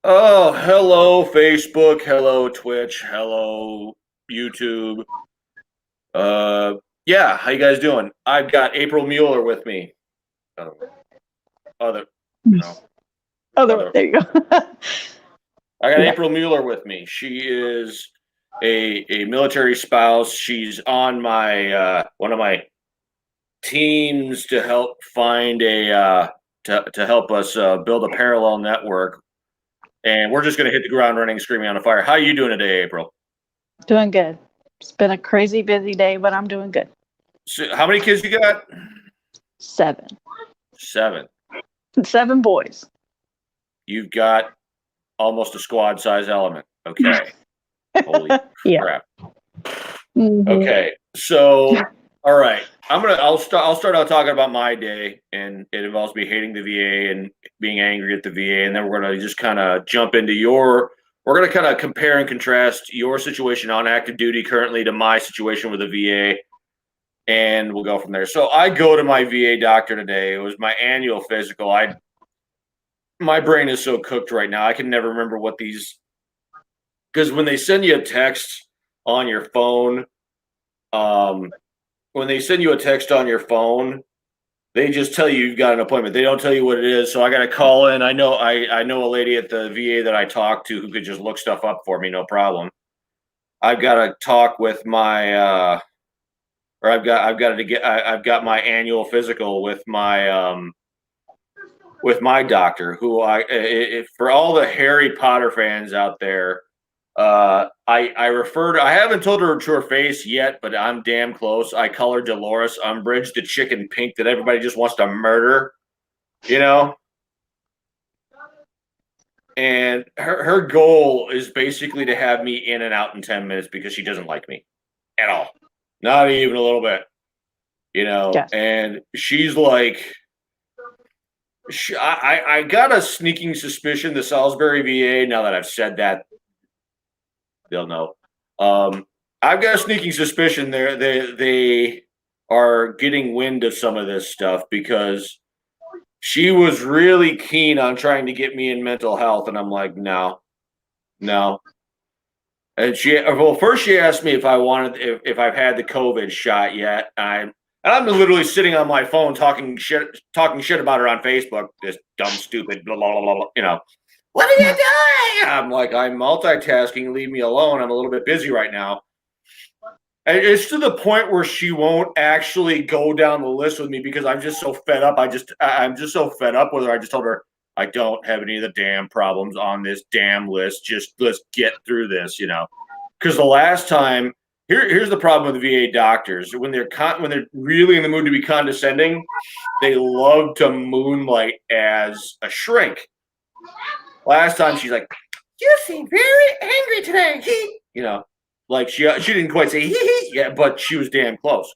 Oh, hello Facebook, hello Twitch, hello YouTube. Uh, yeah, how you guys doing? I've got April Mueller with me. Uh, other, no, other. There you go. I got Yeah. April Mueller with me. She is a military spouse. She's on my one of my teams to help find a to help us build a parallel network. And we're just gonna hit the ground running, screaming on the fire. How are you doing today, April? Doing good. It's been a crazy busy day, but I'm doing good. So how many kids you got? 7. Seven. 7 boys. You've got almost a squad size element. Okay. Holy Yeah. crap. Hmm. Okay. So, all right. I'll start out talking about my day, and it involves me hating the VA and being angry at the VA, and then we're gonna just kind of jump into we're gonna kind of compare and contrast your situation on active duty currently to my situation with the VA, and we'll go from there. So I go to my VA doctor today. It was my annual physical. I My brain is so cooked right now. I can never remember what these, because when they send you a text on your phone, um, when they send you a text on your phone, they just tell you you've got an appointment. They don't tell you what it is. So I got to call in. I know a lady at the VA that I talked to who could just look stuff up for me, no problem. I've got to talk with my or I've got my annual physical with my doctor, who for all the Harry Potter fans out there, I refer to. I haven't told her to her face yet, but I'm damn close. I call her Dolores Umbridge, the chicken pink that everybody just wants to murder, you know. And her goal is basically to have me in and out in 10 minutes because she doesn't like me at all, not even a little bit, you know. Yes. And she's like, I got a sneaking suspicion the Salisbury VA. Now that I've said that, they'll know. Um, I've got a sneaking suspicion they are getting wind of some of this stuff because she was really keen on trying to get me in mental health, and I'm like, no, no. And first she asked me if I wanted if I've had the COVID shot yet. I'm literally sitting on my phone talking shit about her on Facebook. This dumb, stupid, blah blah blah blah. You know, what are you doing? I'm like, I'm multitasking. Leave me alone. I'm a little bit busy right now. And it's to the point where she won't actually go down the list with me because I'm just so fed up. I'm just so fed up with her. I just told her I don't have any of the damn problems on this damn list. Just let's get through this, you know. Because the last time, here's the problem with the VA doctors: when they're really in the mood to be condescending, they love to moonlight as a shrink. Last time she's like, "You seem very angry today," you know, like she didn't quite say hee yeah, but she was damn close.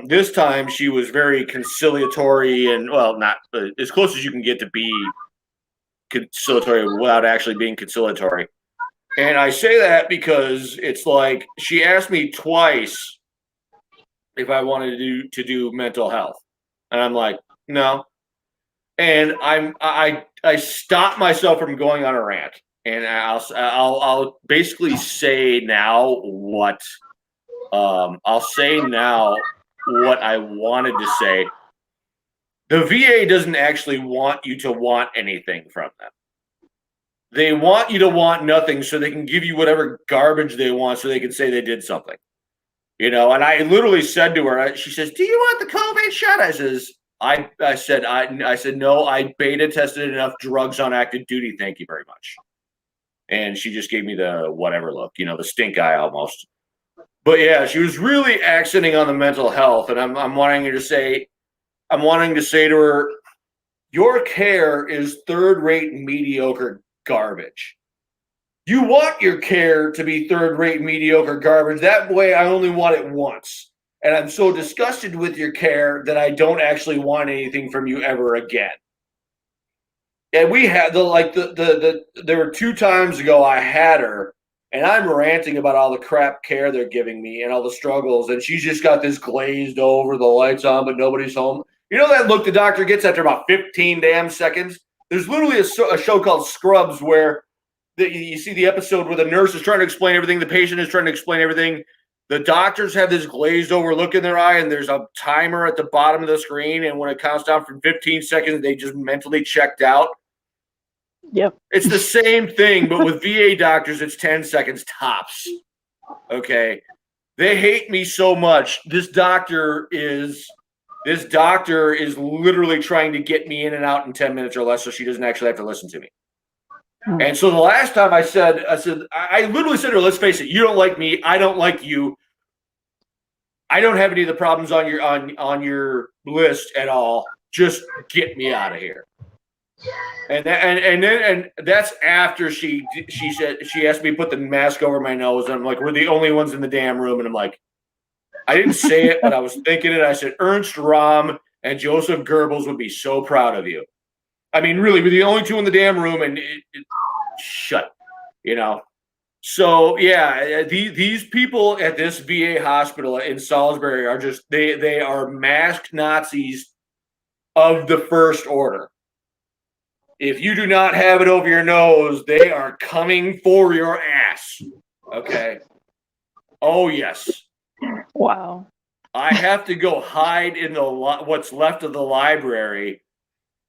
This time she was very conciliatory and, well, not as close as you can get to be conciliatory without actually being conciliatory. And I say that because it's like she asked me twice if I wanted to do mental health, and I'm like, no. And I stop myself from going on a rant, and I'll basically say now what I'll say now what I wanted to say. The VA doesn't actually want you to want anything from them. They want you to want nothing so they can give you whatever garbage they want so they can say they did something. You know, and I literally said to her, she says, "Do you want the COVID shot?" I said, no, I beta tested enough drugs on active duty. Thank you very much. And she just gave me the whatever look, you know, the stink eye almost. But yeah, she was really accenting on the mental health. And I'm wanting to say to her, your care is third rate mediocre garbage. You want your care to be third rate mediocre garbage. That way I only want it once. And I'm so disgusted with your care that I don't actually want anything from you ever again. And we had there were 2 times ago I had her, and I'm ranting about all the crap care they're giving me and all the struggles, and she's just got this glazed over, the lights on, but nobody's home. You know that look the doctor gets after about 15 damn seconds? there's literally a show called Scrubs where you see the episode where the nurse is trying to explain everything, the patient is trying to explain everything. The doctors have this glazed over look in their eye, and there's a timer at the bottom of the screen, and when it counts down from 15 seconds, they just mentally checked out. Yep. It's the same thing, but with VA doctors, it's 10 seconds tops. Okay. They hate me so much. This doctor is literally trying to get me in and out in 10 minutes or less so she doesn't actually have to listen to me. And so the last time I literally said to her, let's face it, you don't like me, I don't like you. I don't have any of the problems on your list at all. Just get me out of here. And that's after she said, she asked me to put the mask over my nose, and I'm like, we're the only ones in the damn room, and I'm like, I didn't say it, but I was thinking it. I said, Ernst Röhm and Joseph Goebbels would be so proud of you. I mean, really, we're the only two in the damn room, and shut, So, yeah, these people at this VA hospital in Salisbury are just, they are masked Nazis of the first order. If you do not have it over your nose, they are coming for your ass. Okay? Oh, yes. Wow. I have to go hide in what's left of the library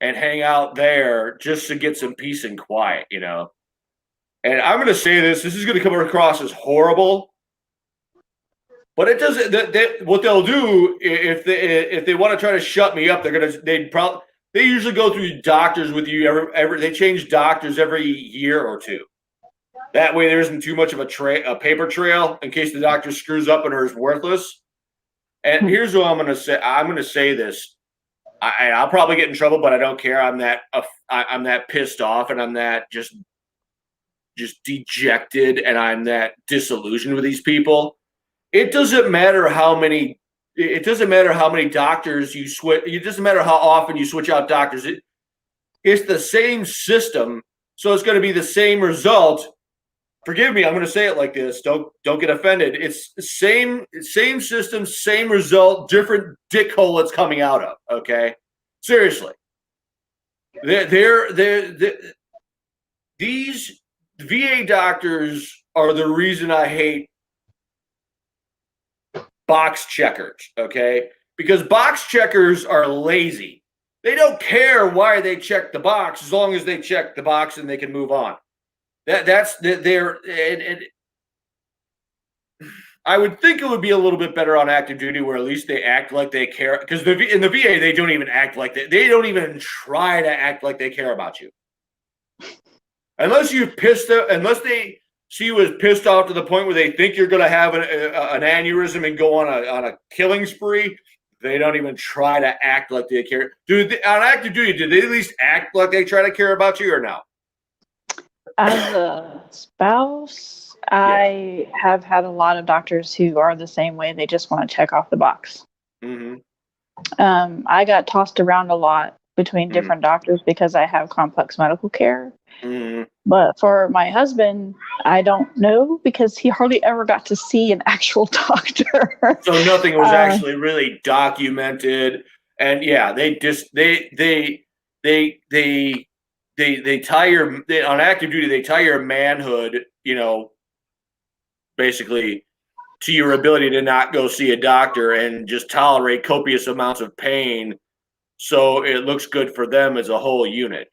and hang out there just to get some peace and quiet, And I'm going to say this is going to come across as horrible, but it doesn't. What they'll do if they want to try to shut me up, they usually go through doctors with you. They change doctors every year or two. That way, there isn't too much of a paper trail in case the doctor screws up and is worthless. And here's what I'm going to say. I'm going to say this. I'll probably get in trouble, but I don't care. I'm that pissed off, and I'm that just dejected, and I'm that disillusioned with these people. It doesn't matter how many doctors you switch. It doesn't matter how often you switch out doctors. It's the same system, so it's going to be the same result. Forgive me, I'm going to say it like this. Don't get offended. It's the same system, same result, different dickhole it's coming out of. Okay, seriously. These VA doctors are the reason I hate box checkers. Okay, because box checkers are lazy. They don't care why they check the box as long as they check the box and they can move on. I would think it would be a little bit better on active duty, where at least they act like they care. Because in the VA, they don't even act like that. They don't even try to act like they care about you, unless they see you as pissed off to the point where they think you're going to have an aneurysm and go on a killing spree. They don't even try to act like they care. On active duty, do they at least act like they try to care about you, or no? As a spouse, I have had a lot of doctors who are the same way. They just want to check off the box. Mm-hmm. I got tossed around a lot between different doctors because I have complex medical care. Mm-hmm. But for my husband, I don't know, because he hardly ever got to see an actual doctor. So nothing was actually really documented. And yeah, they tie on active duty, they tie your manhood, basically to your ability to not go see a doctor and just tolerate copious amounts of pain. So it looks good for them as a whole unit,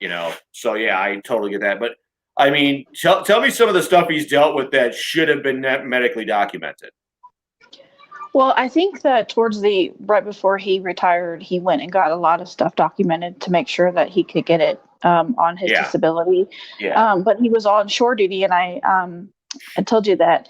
So yeah, I totally get that. But I mean, tell me some of the stuff he's dealt with that should have been medically documented. Well, I think that right before he retired, he went and got a lot of stuff documented to make sure that he could get it on his disability. Yeah. But he was on shore duty, and I told you that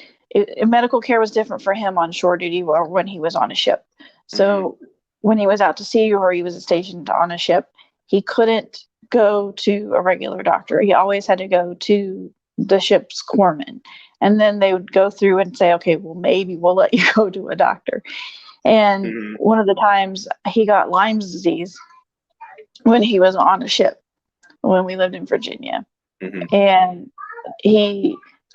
medical care was different for him on shore duty or when he was on a ship. So when he was out to sea or he was stationed on a ship, he couldn't go to a regular doctor. He always had to go to the ship's corpsman. And then they would go through and say, okay, well, maybe we'll let you go to a doctor. And one of the times he got Lyme's disease when he was on a ship, when we lived in Virginia. And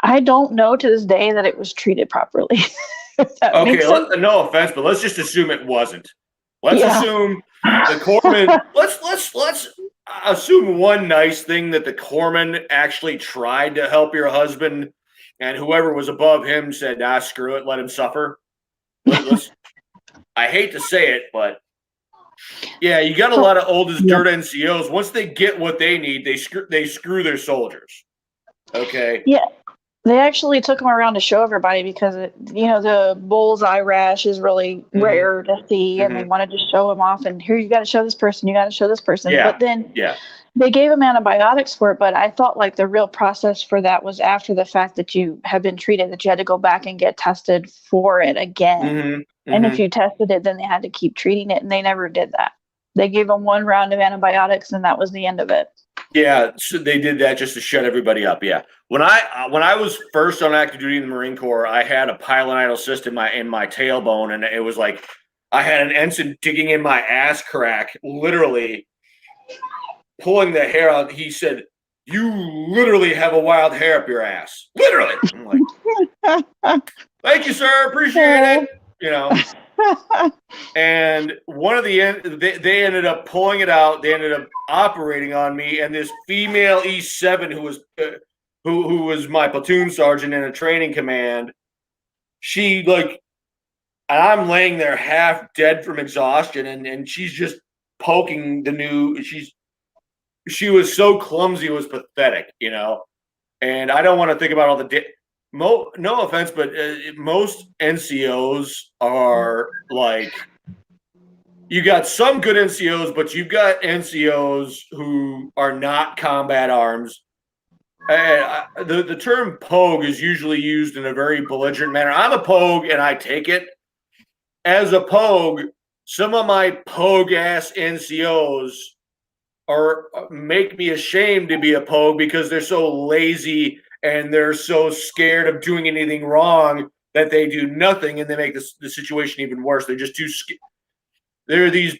I don't know to this day that it was treated properly. Okay, no offense, but let's just assume it wasn't. Let's assume the corpsman. I assume one nice thing that the corpsman actually tried to help your husband, and whoever was above him said, "Nah, screw it, let him suffer." Let's. I hate to say it, but yeah, you got a lot of old as dirt NCOs. Once they get what they need, they screw their soldiers. Okay. Yeah. They actually took him around to show everybody because the bullseye rash is really rare to see, and they wanted to show him off. And here, you got to show this person, you got to show this person. Yeah. But then Yeah. they gave him antibiotics for it. But I thought like the real process for that was after the fact that you have been treated, that you had to go back and get tested for it again. And if you tested it, then they had to keep treating it, and they never did that. They gave him one round of antibiotics, and that was the end of it. Yeah, so they did that just to shut everybody up. Yeah, when I was first on active duty in the Marine Corps, I had a pilonidal cyst in my tailbone, and it was like I had an ensign digging in my ass crack, literally pulling the hair out. He said, "You literally have a wild hair up your ass." Literally. I'm like, "Thank you, sir. Appreciate it." And one of they ended up pulling it out. They ended up operating on me, and this female E7 who was my platoon sergeant in a training command, she and I'm laying there half dead from exhaustion, and she's just poking she was so clumsy, it was pathetic, and I don't want to think about all the no offense, but most NCOs are like, you got some good NCOs, but you've got NCOs who are not combat arms. The term pogue is usually used in a very belligerent manner. I'm a pogue, and I take it as a pogue. Some of my pogue ass NCOs make me ashamed to be a pogue because they're so lazy and they're so scared of doing anything wrong that they do nothing, and they make the situation even worse. They're just too scared. There are these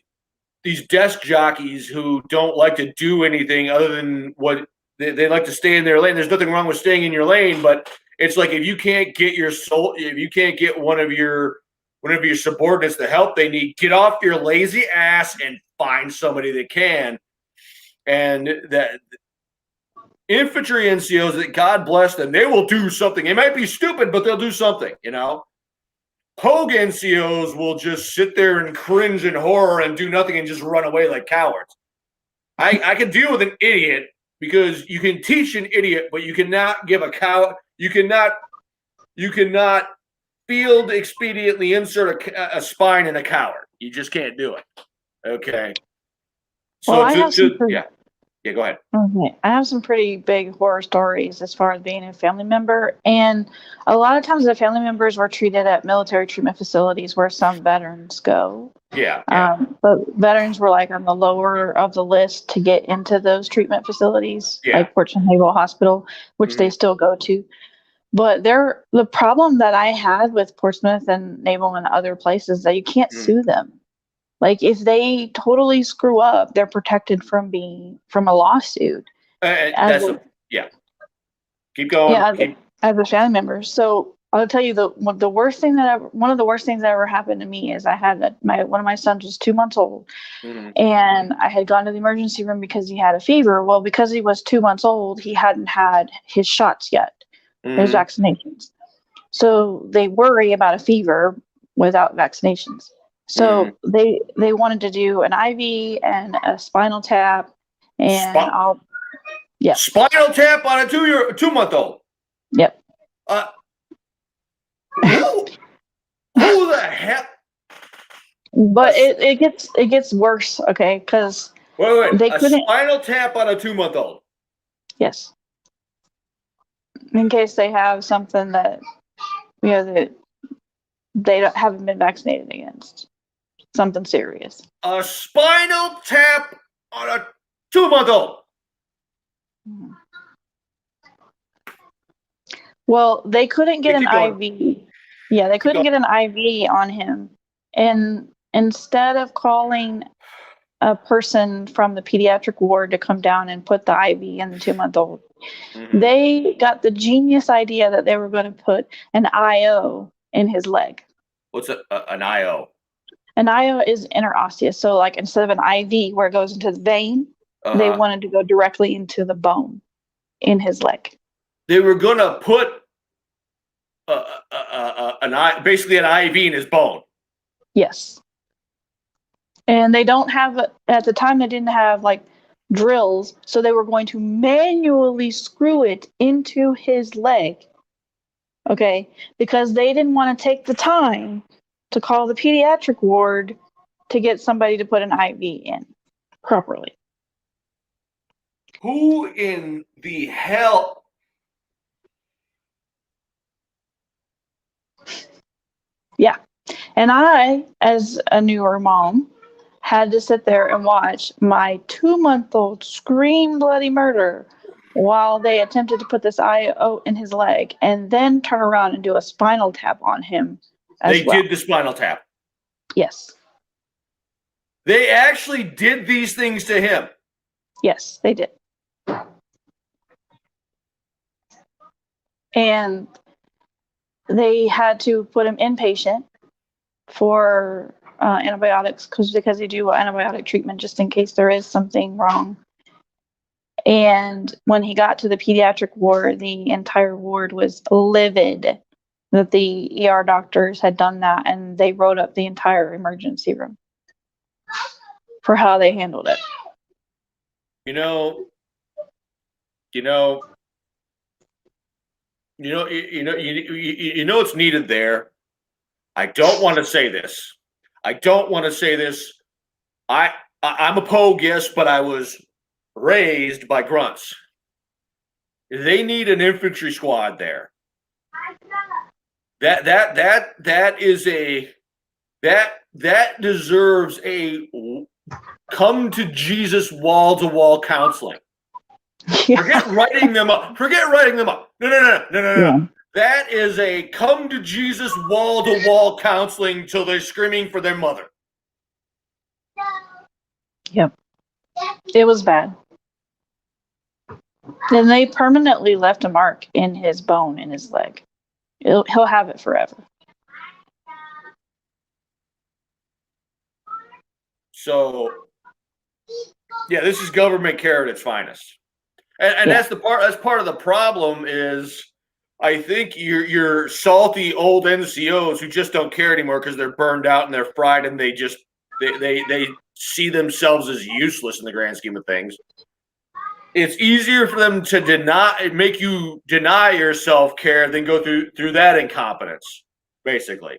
desk jockeys who don't like to do anything other than what they like to stay in their lane. There's nothing wrong with staying in your lane, but it's like if you can't get one of your subordinates the help they need, get off your lazy ass and find somebody that can. And that infantry NCOs, that God bless them, they will do something. It might be stupid, but they'll do something, Pogue NCOs will just sit there and cringe in horror and do nothing and just run away like cowards. I can deal with an idiot because you can teach an idiot, but you cannot give a cow. You cannot field expediently insert a spine in a coward. You just can't do it. Okay. So go ahead. Okay. I have some pretty big horror stories as far as being a family member. And a lot of times the family members were treated at military treatment facilities where some veterans go. Yeah. But veterans were like on the lower of the list to get into those treatment facilities, like Portsmouth Naval Hospital, which they still go to. But the problem that I had with Portsmouth and Naval and other places that you can't sue them. Like if they totally screw up, they're protected from a lawsuit. Keep going. As a family member. So I'll tell you one of the worst things that ever happened to me is I had one of my sons was 2 months old, and I had gone to the emergency room because he had a fever. Well, because he was 2 months old, he hadn't had his shots yet, his vaccinations. So they worry about a fever without vaccinations. So they wanted to do an IV and a spinal tap, and spinal tap on a 2-month-old. Yep. Who the hell? But it gets worse, okay? Because wait, they couldn't spinal tap on a 2-month-old. Yes. In case they have something that that they haven't been vaccinated against. Something serious. A spinal tap on a 2-month-old. Well, they couldn't get an IV. Yeah, they couldn't get an IV on him. And instead of calling a person from the pediatric ward to come down and put the IV in the 2-month-old, they got the genius idea that they were going to put an IO in his leg. What's an IO? An IO is interosseous. So like instead of an IV where it goes into the vein, They Uh-huh. wanted to go directly into the bone in his leg. They were gonna put basically an IV in his bone. Yes. And they don't have, at the time, they didn't have like drills. So they were going to manually screw it into his leg. Okay. Because they didn't want to take the time to call the pediatric ward to get somebody to put an IV in properly. Who in the hell? Yeah. And I, as a newer mom, had to sit there and watch my 2-month-old scream bloody murder while they attempted to put this IO in his leg and then turn around and do a spinal tap on him as They well. did the spinal tap. Yes. They actually did these things to him. Yes, they did. And they had to put him inpatient for antibiotics because they do antibiotic treatment just in case there is something wrong. And when he got to the pediatric ward, the entire ward was livid that the ER doctors had done that, and they wrote up the entire emergency room for how they handled it. You know, you know, you know what's needed there. I don't want to say this. I'm a Pogue, yes, but I was raised by grunts. They need an infantry squad there. That deserves a come to Jesus wall-to-wall counseling. Forget writing them up. No. That is a come to Jesus wall-to-wall counseling till they're screaming for their mother. Yep. It was bad. And they permanently left a mark in his bone in his leg. He'll have it forever. So, yeah, this is government care at its finest. And Yeah. that's part of the problem is I think your salty old NCOs who just don't care anymore because they're burned out and they're fried and they see themselves as useless in the grand scheme of things. It's easier for them to make you deny yourself care than go through that incompetence, basically.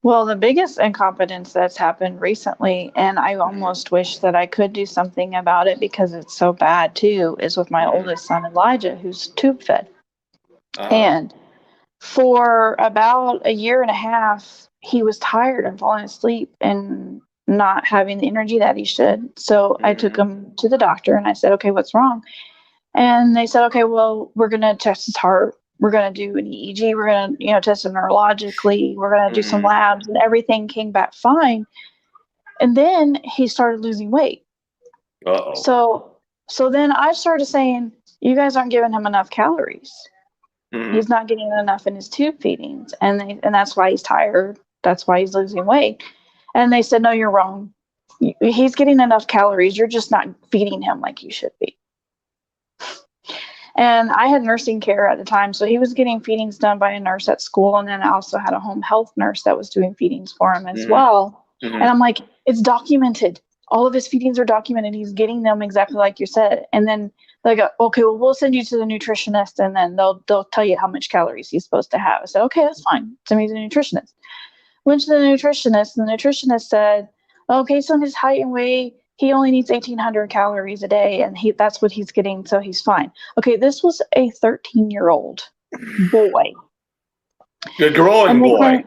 Well, the biggest incompetence that's happened recently, and I almost wish that I could do something about it because it's so bad too, is with my oldest son, Elijah, who's tube fed. And for about a year and a half, he was tired and falling asleep and not having the energy that he should. So I took him to the doctor and I said, okay, what's wrong? And they said, okay, well, we're going to test his heart. We're going to do an EEG. We're going to, test him neurologically. We're going to do some labs, and everything came back fine. And then he started losing weight. So then I started saying, you guys aren't giving him enough calories. He's not getting enough in his tube feedings. And that's why he's tired. That's why he's losing weight. And they said, no, you're wrong. He's getting enough calories. You're just not feeding him like you should be. And I had nursing care at the time, so he was getting feedings done by a nurse at school, and then I also had a home health nurse that was doing feedings for him as well. And I'm like, it's documented. All of his feedings are documented. He's getting them exactly like you said. And then they go, okay, well, we'll send you to the nutritionist, and then they'll tell you how much calories he's supposed to have. I said, okay, that's fine. Send me to the nutritionist. Went to the nutritionist, and the nutritionist said, okay, so his height and weight, he only needs 1,800 calories a day, and that's what he's getting, so he's fine. Okay, this was a 13-year-old boy. A growing boy.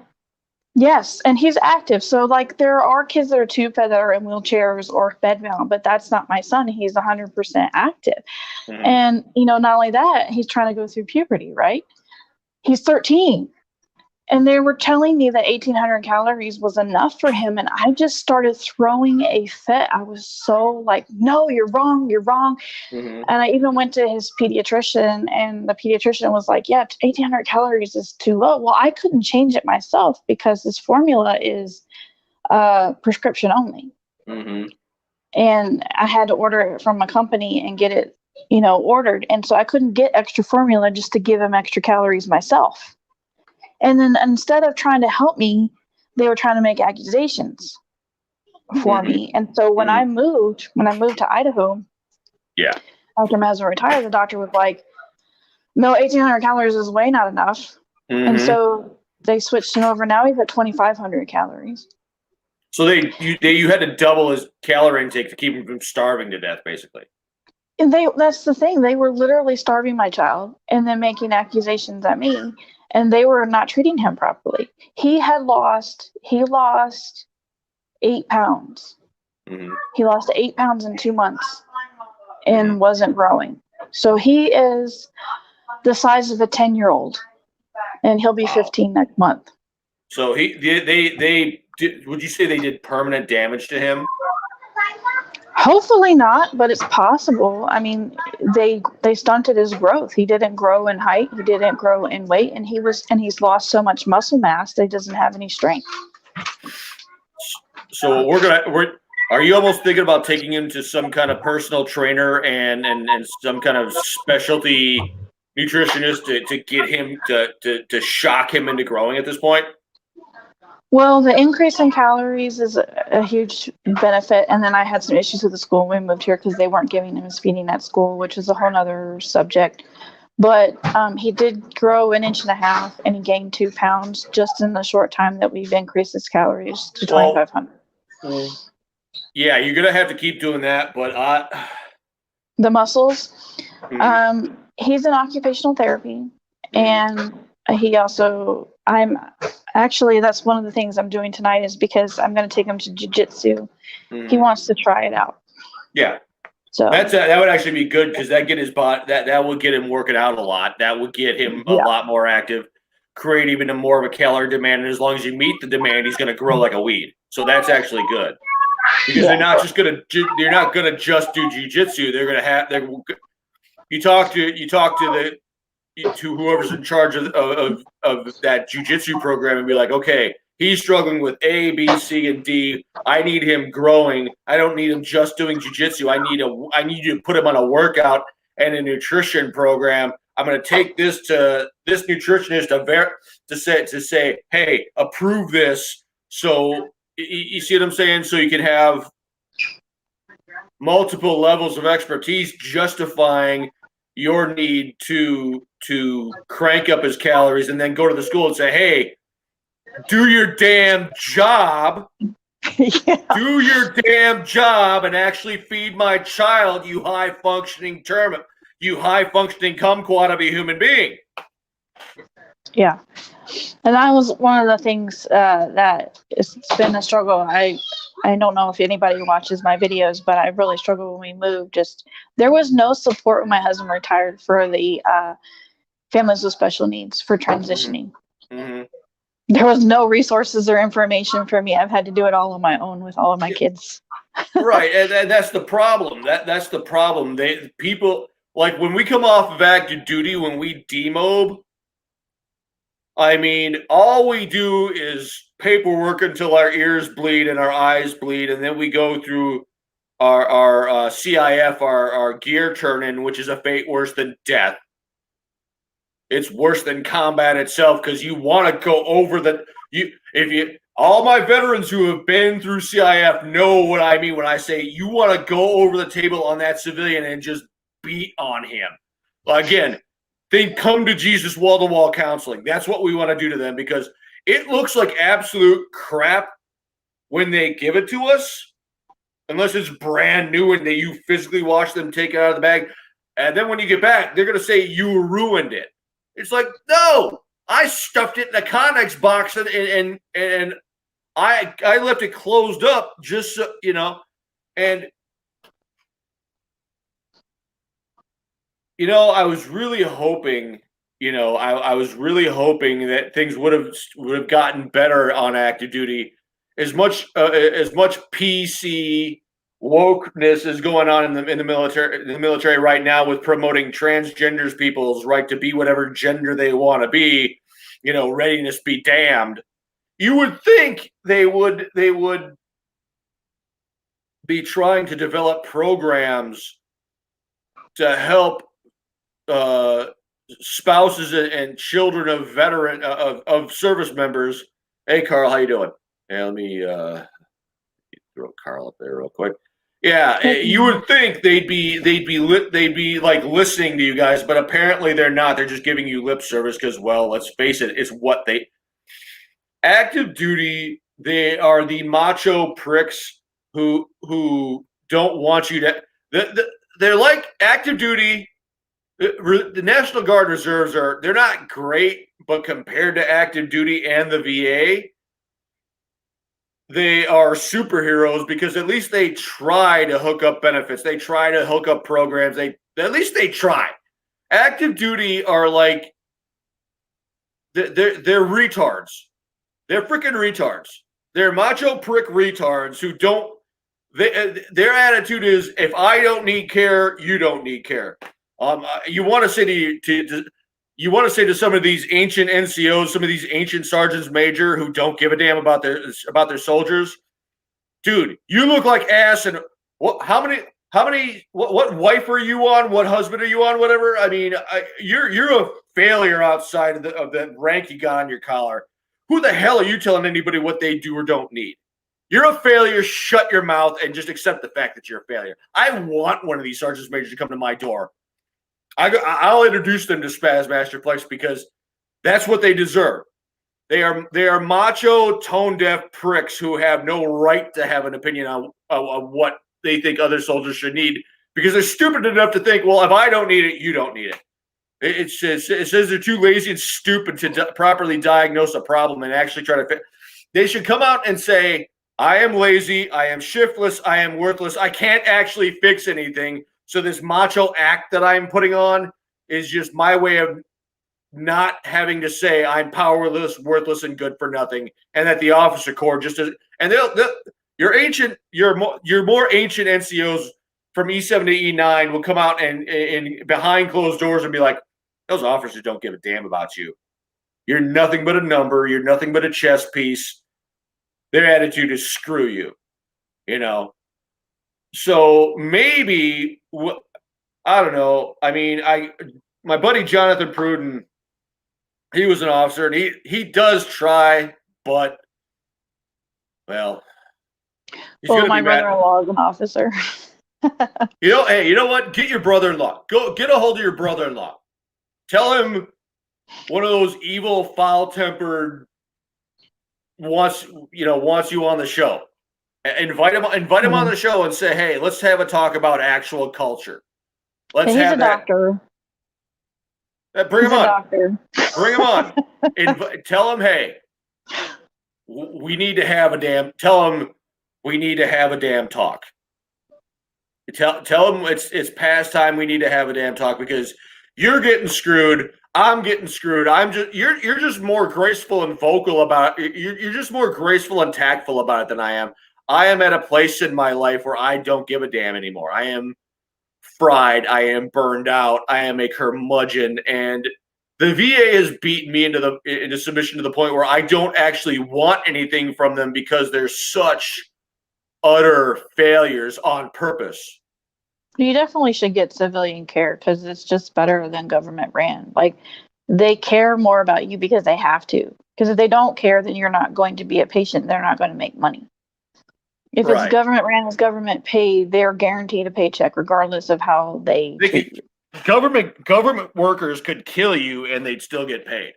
Yes, and he's active. So, there are kids that are tube fed that are in wheelchairs or bedbound, but that's not my son. He's 100% active. And, not only that, he's trying to go through puberty, right? He's 13. And they were telling me that 1,800 calories was enough for him. And I just started throwing a fit. I was so like, no, you're wrong. You're wrong. And I even went to his pediatrician, and the pediatrician was like, yeah, 1,800 calories is too low. Well, I couldn't change it myself because this formula is prescription only. and I had to order it from a company and get it, ordered. And so I couldn't get extra formula just to give him extra calories myself. And then instead of trying to help me, they were trying to make accusations for me. And so when I moved to Idaho, Yeah. after my husband retired, the doctor was like, no, 1,800 calories is way not enough. And so they switched him over. Now he's at 2,500 calories. So you had to double his calorie intake to keep him from starving to death, basically. And that's the thing. They were literally starving my child and then making accusations at me, and they were not treating him properly. He lost 8 pounds. He lost 8 pounds in 2 months and wasn't growing. So he is the size of a 10-year-old, and he'll be 15 next month. So they would you say they did permanent damage to him? Hopefully not, but it's possible. I mean, they stunted his growth. He didn't grow in height. He didn't grow in weight, and he's lost so much muscle mass that he doesn't have any strength. So are you almost thinking about taking him to some kind of personal trainer and some kind of specialty nutritionist to get him to shock him into growing at this point? Well, the increase in calories is a huge benefit. And then I had some issues with the school when we moved here because they weren't giving him his feeding at school, which is a whole nother subject. But he did grow 1.5 inches and he gained 2 pounds just in the short time that we've increased his calories to 2,500. Yeah, you're going to have to keep doing that. But the muscles, he's in occupational therapy. And he also, that's one of the things I'm doing tonight is because I'm going to take him to jiu-jitsu. He wants to try it out. Yeah. So that would actually be good because that get his body that would get him working out a lot. That would get him a lot more active, create even more of a calorie demand. And as long as you meet the demand, he's going to grow like a weed. So that's actually good because they're not gonna just do jiu-jitsu. They're gonna have you talk to whoever's in charge of that jiu-jitsu program and be like, okay, he's struggling with A, B, C, and D. I need him growing. I don't need him just doing jiu-jitsu. I need you to put him on a workout and a nutrition program. I'm going to take this to this nutritionist to say, hey, approve this. So you see what I'm saying? So you can have multiple levels of expertise justifying your need to crank up his calories and then go to the school and say, hey, do your damn job. Do your damn job and actually feed my child, you high-functioning kumquat of a human being. Yeah. And that was one of the things that it's been a struggle. I don't know if anybody watches my videos, but I really struggled when we moved. There was no support when my husband retired for the families with special needs for transitioning. There was no resources or information for me. I've had to do it all on my own with all of my kids. Right, and that's the problem. That's the problem. People like when we come off of active duty, when we demob. I mean, all we do is paperwork until our ears bleed and our eyes bleed, and then we go through our CIF, our gear turn-in, which is a fate worse than death. It's worse than combat itself because you want to go over all my veterans who have been through CIF know what I mean when I say you want to go over the table on that civilian and just beat on him. Again, they come to Jesus wall-to-wall counseling. That's what we want to do to them because it looks like absolute crap when they give it to us, unless it's brand new and you physically watch them take it out of the bag. And then when you get back, they're going to say you ruined it. It's like, no, I stuffed it in a Connex box and I left it closed up just so, and I was really hoping, I was really hoping that things would have gotten better on active duty. As much PC wokeness is going on in the military right now with promoting transgenders people's right to be whatever gender they want to be, readiness be damned. You would think they would be trying to develop programs to help spouses and children of veteran of service members. Hey, Carl, how you doing? Hey, let me throw Carl up there real quick. Yeah, you would think they'd be like listening to you guys, but apparently they're not. They're just giving you lip service because, well, let's face it, it's what they active duty. They are the macho pricks who don't want you to. They're like active duty. The National Guard reserves they're not great, but compared to active duty and the VA, they are superheroes because at least they try to hook up benefits. They try to hook up programs. At least they try. Active duty are like they're retards. They're freaking retards. They're macho prick retards who don't. Their attitude is, if I don't need care, you don't need care. You want to say to some of these ancient NCOs, some of these ancient sergeants major who don't give a damn about their soldiers, dude, you look like ass. And what wife are you on? What husband are you on? Whatever. I mean, you're a failure outside of the rank you got on your collar. Who the hell are you telling anybody what they do or don't need? You're a failure. Shut your mouth and just accept the fact that you're a failure. I want one of these sergeants majors to come to my door. I'll introduce them to Spaz Masterplex because that's what they deserve. They are macho, tone-deaf pricks who have no right to have an opinion on what they think other soldiers should need because they're stupid enough to think, well, if I don't need it, you don't need it. It says they're too lazy and stupid to properly diagnose a problem and actually try to fix. They should come out and say, I am lazy, I am shiftless, I am worthless, I can't actually fix anything. So this macho act that I'm putting on is just my way of not having to say I'm powerless, worthless, and good for nothing, and that the officer corps just is. And your more ancient NCOs from E7 to E9 will come out and behind closed doors and be like, those officers don't give a damn about you. You're nothing but a number. You're nothing but a chess piece. Their attitude is screw you. You know. So maybe I don't know. I mean, my buddy Jonathan Pruden, he was an officer, and he does try, but well, my brother-in-law is an officer. Hey, you know what? Get your brother-in-law. Go get a hold of your brother-in-law. Tell him one of those evil, foul-tempered wants you on the show. Invite him on the show and say, hey, let's have a talk about actual culture. Let's have that. Doctor. Bring him on. Doctor. Bring him on. Tell him, hey, we need to have a damn. Tell him we need to have a damn talk. Tell him it's past time. We need to have a damn talk because you're getting screwed. I'm getting screwed. You're just more graceful and vocal about it. You're just more graceful and tactful about it than I am. I am at a place in my life where I don't give a damn anymore. I am fried. I am burned out. I am a curmudgeon, and the VA has beaten me into submission to the point where I don't actually want anything from them because they're such utter failures on purpose. You definitely should get civilian care because it's just better than government ran. Like, they care more about you because they have to. Because if they don't care, then you're not going to be a patient. They're not going to make money. If it's government ran, it's government paid, they're guaranteed a paycheck regardless of how they treat you. Government workers could kill you and they'd still get paid.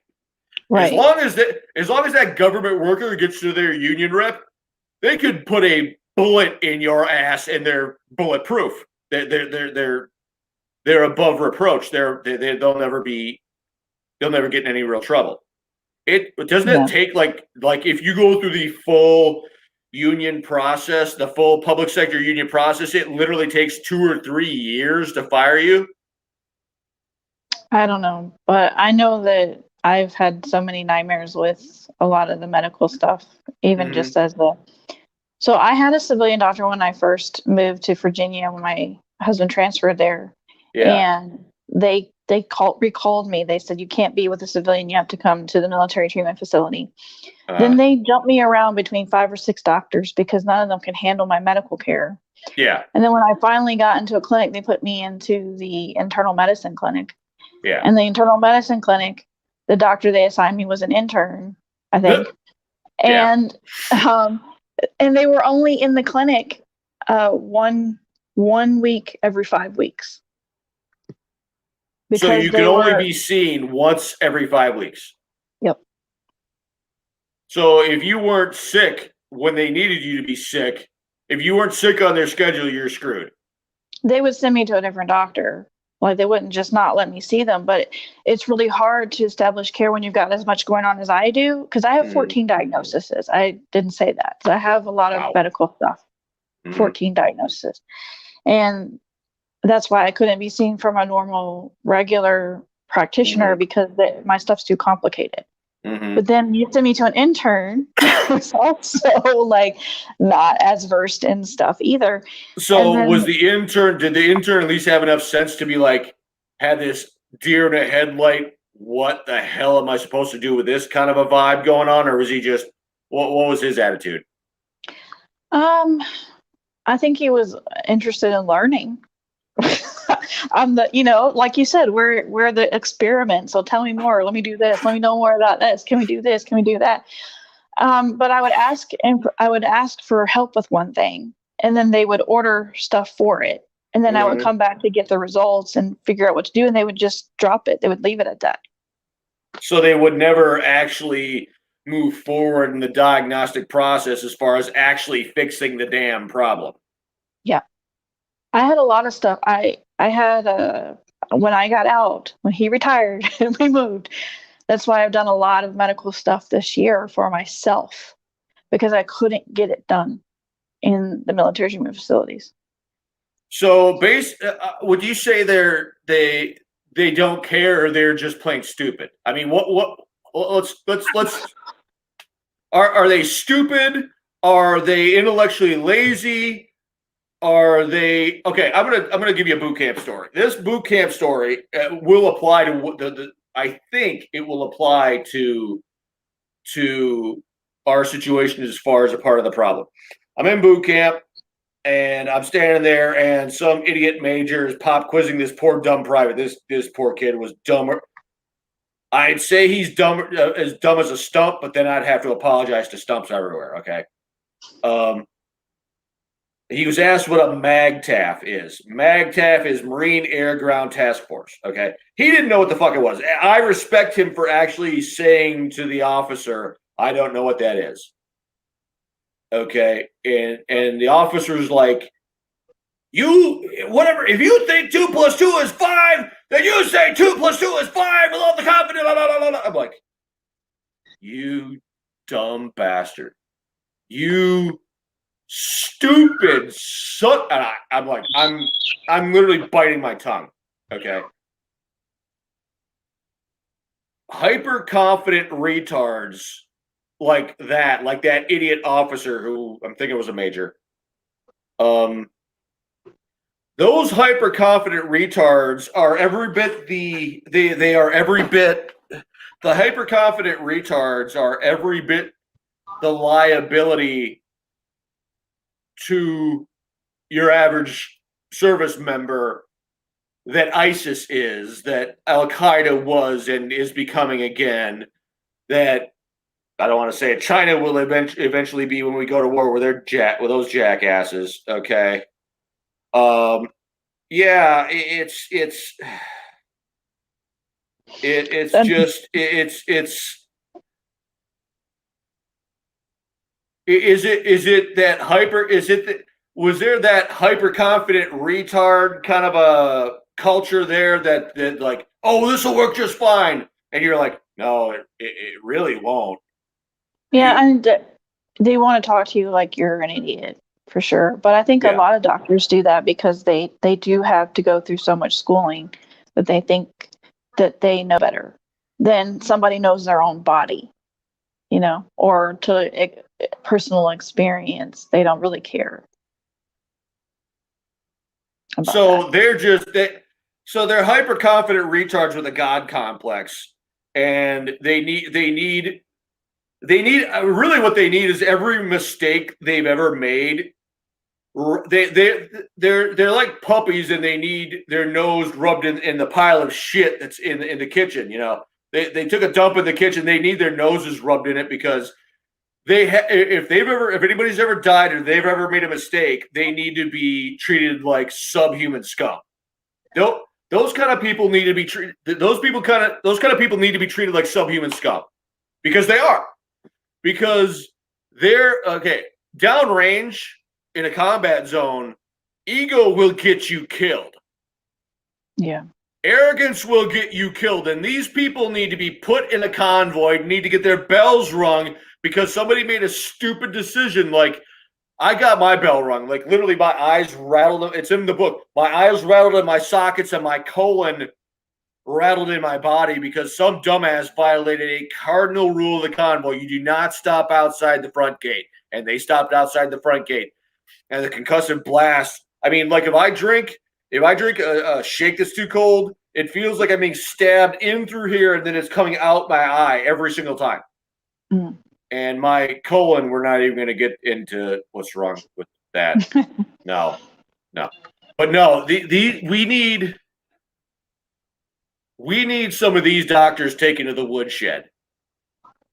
Right. As long as that government worker gets to their union rep, they could put a bullet in your ass and they're bulletproof. They're above reproach. They'll never get in any real trouble. It take like if you go through the full union process, the full public sector union process, it literally takes 2 or 3 years to fire you. I don't know, but I know that I've had so many nightmares with a lot of the medical stuff, even just as so I had a civilian doctor when I first moved to Virginia when my husband transferred there. Yeah. And they recalled me. They said, you can't be with a civilian. You have to come to the military treatment facility. Uh, Then they jumped me around between 5 or 6 doctors because none of them could handle my medical care. yeah, And then when I finally got into a clinic, they put me into the internal medicine clinic. yeah. And the internal medicine clinic, the doctor they assigned me was an intern, I think. Yeah. And they were only in the clinic one week every 5 weeks. So you can only be seen once every 5 weeks. Yep. So if you weren't sick when they needed you to be sick, if you weren't sick on their schedule, you're screwed. They would send me to a different doctor. Like, they wouldn't just not let me see them. But it's really hard to establish care when you've got as much going on as I do, because I have 14 diagnoses. I didn't say that. So I have a lot of medical stuff. 14 diagnoses. And that's why I couldn't be seen from a normal, regular practitioner, because my stuff's too complicated. But then you send me to an intern who's also like not as versed in stuff either. So did the intern at least have enough sense to be like, had this deer in a headlight, what the hell am I supposed to do with this kind of a vibe going on? Or was he just, what was his attitude? I think he was interested in learning. I'm like you said, we're the experiment. So tell me more. Let me do this. Let me know more about this. Can we do this? Can we do that? But I would ask for help with one thing, and then they would order stuff for it. And then I would come back to get the results and figure out what to do. And they would just drop it. They would leave it at that. So they would never actually move forward in the diagnostic process as far as actually fixing the damn problem. Yeah. I had a lot of stuff. I had when I got out, when he retired and we moved, that's why I've done a lot of medical stuff this year for myself, because I couldn't get it done in the military treatment facilities. So would you say they don't care, or they're just plain stupid? I mean, let's are they stupid? Are they intellectually lazy? Are they okay? I'm gonna give you a boot camp story. This boot camp story will apply to I think it will apply to our situation as far as a part of the problem. I'm in boot camp and I'm standing there, and some idiot major is pop quizzing this poor dumb private. This poor kid was dumber. I'd say he's dumb as a stump, but then I'd have to apologize to stumps everywhere. Okay. He was asked what a MAGTAF is. MAGTAF is Marine Air Ground Task Force. Okay. He didn't know what the fuck it was. I respect him for actually saying to the officer, I don't know what that is. Okay. And the officer's like, if you think 2 + 2 is 5, then you say 2 + 2 is 5 with all the confidence. Blah, blah, blah, blah. I'm like, you dumb bastard. You stupid son. And I'm like, I'm literally biting my tongue. Okay. Hyper confident retards like that idiot officer who I'm thinking was a major. Those hyper confident retards are every bit the hyper confident retards are every bit the liability to your average service member that ISIS is, that Al Qaeda was and is becoming again, that I don't want to say it, China will eventually be when we go to war with those jackasses. Okay. Yeah, it's is it that hyper? Was there that hyper confident retard kind of a culture there that like, oh, this will work just fine, and you're like, no, it really won't. Yeah, and they want to talk to you like you're an idiot, for sure. But I think a lot of doctors do that because they do have to go through so much schooling that they think that they know better than somebody knows their own body, or to personal experience. They don't really care. So they're just So they're hyper confident retards with a god complex, and they need really what they need is every mistake they've ever made. They're like puppies, and they need their nose rubbed in the pile of shit that's in the kitchen. You know, they took a dump in the kitchen. They need their noses rubbed in it because if anybody's ever died or they've ever made a mistake, they need to be treated like subhuman scum. Those kind of people need to be treated. Those kind of people need to be treated like subhuman scum because they are. Because they're okay downrange in a combat zone. Ego will get you killed. Yeah. Arrogance will get you killed, and these people need to be put in a convoy. Need to get their bells rung because somebody made a stupid decision. Like, I got my bell rung. Like, literally, my eyes rattled. It's in the book. My eyes rattled in my sockets, and my colon rattled in my body because some dumbass violated a cardinal rule of the convoy. You do not stop outside the front gate. And they stopped outside the front gate. And the concussive blast. I mean, like, if I drink a shake that's too cold, it feels like I'm being stabbed in through here, and then it's coming out my eye every single time. Mm. And my colon, we're not even going to get into what's wrong with that. No. But no, we need some of these doctors taken to the woodshed.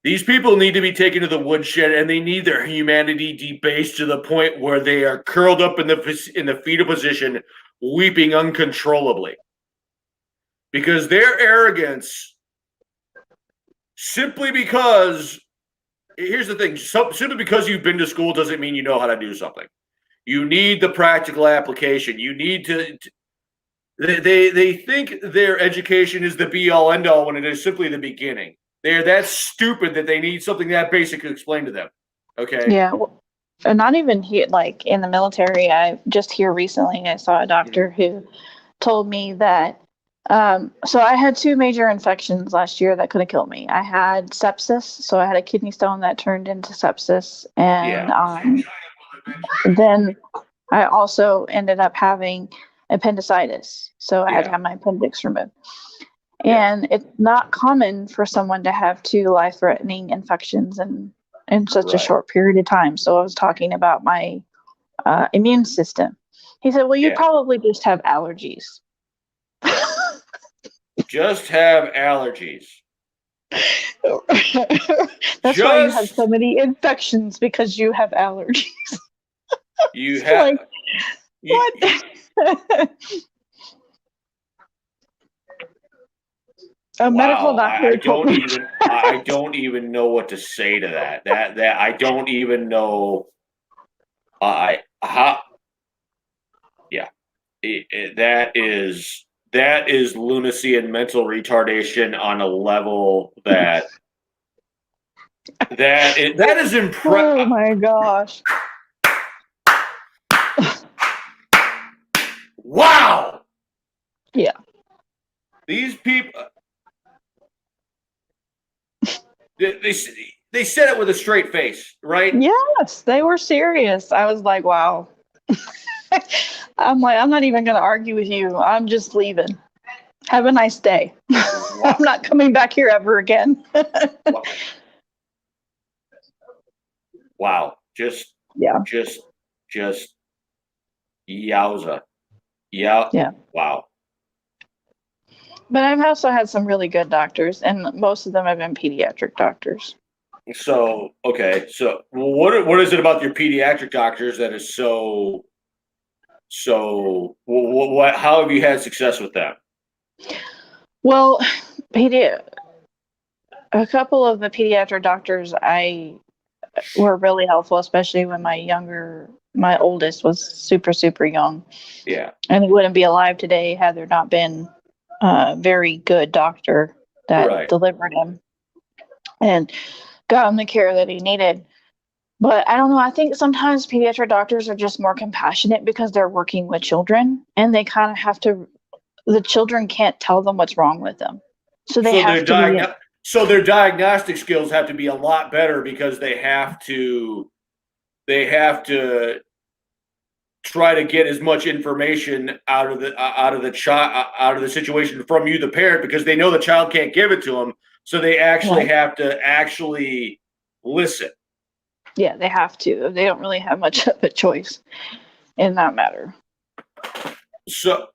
These people need to be taken to the woodshed, and they need their humanity debased to the point where they are curled up in the fetal position, weeping uncontrollably. Because their arrogance, simply because, here's the thing, simply because you've been to school doesn't mean you know how to do something. You need the practical application. You need to they think their education is the be-all, end-all when it is simply the beginning. They're that stupid that they need something that basic to explain to them. Okay? Yeah. Well, not even here, like in the military. I just here recently, I saw a doctor who told me that. So I had 2 major infections last year that could have killed me. I had sepsis, so I had a kidney stone that turned into sepsis, and then I also ended up having appendicitis, so I had to have my appendix removed. And it's not common for someone to have 2 life-threatening infections in such a short period of time. So I was talking about my immune system. He said, well, you probably just have allergies. Just have allergies. That's why you have so many infections, because you have allergies. You have... Like, what? A medical doctor told me. I don't even know what to say to that. That I don't even know. That is lunacy and mental retardation on a level that is impressive. Oh my gosh! Wow. Yeah. These people. They said it with a straight face, right? Yes, they were serious. I was like, wow. I'm not even going to argue with you. I'm just leaving. Have a nice day. Wow. I'm not coming back here ever again. Wow. Just yowza. Yeah. Wow. But I've also had some really good doctors, and most of them have been pediatric doctors. So, okay. So what is it about your pediatric doctors that is so how have you had success with them? Well, a couple of the pediatric doctors were really helpful, especially when my oldest was super, super young. Yeah. And he wouldn't be alive today had there not been a very good doctor that delivered him and got him the care that he needed. But I don't know. I think sometimes pediatric doctors are just more compassionate because they're working with children, and they kind of have to. The children can't tell them what's wrong with them, so they have to. So their diagnostic skills have to be a lot better because they have to try to get as much information out of the situation from you, the parent, because they know the child can't give it to them, so they actually have to actually listen. Yeah, they have to. They don't really have much of a choice in that matter. So,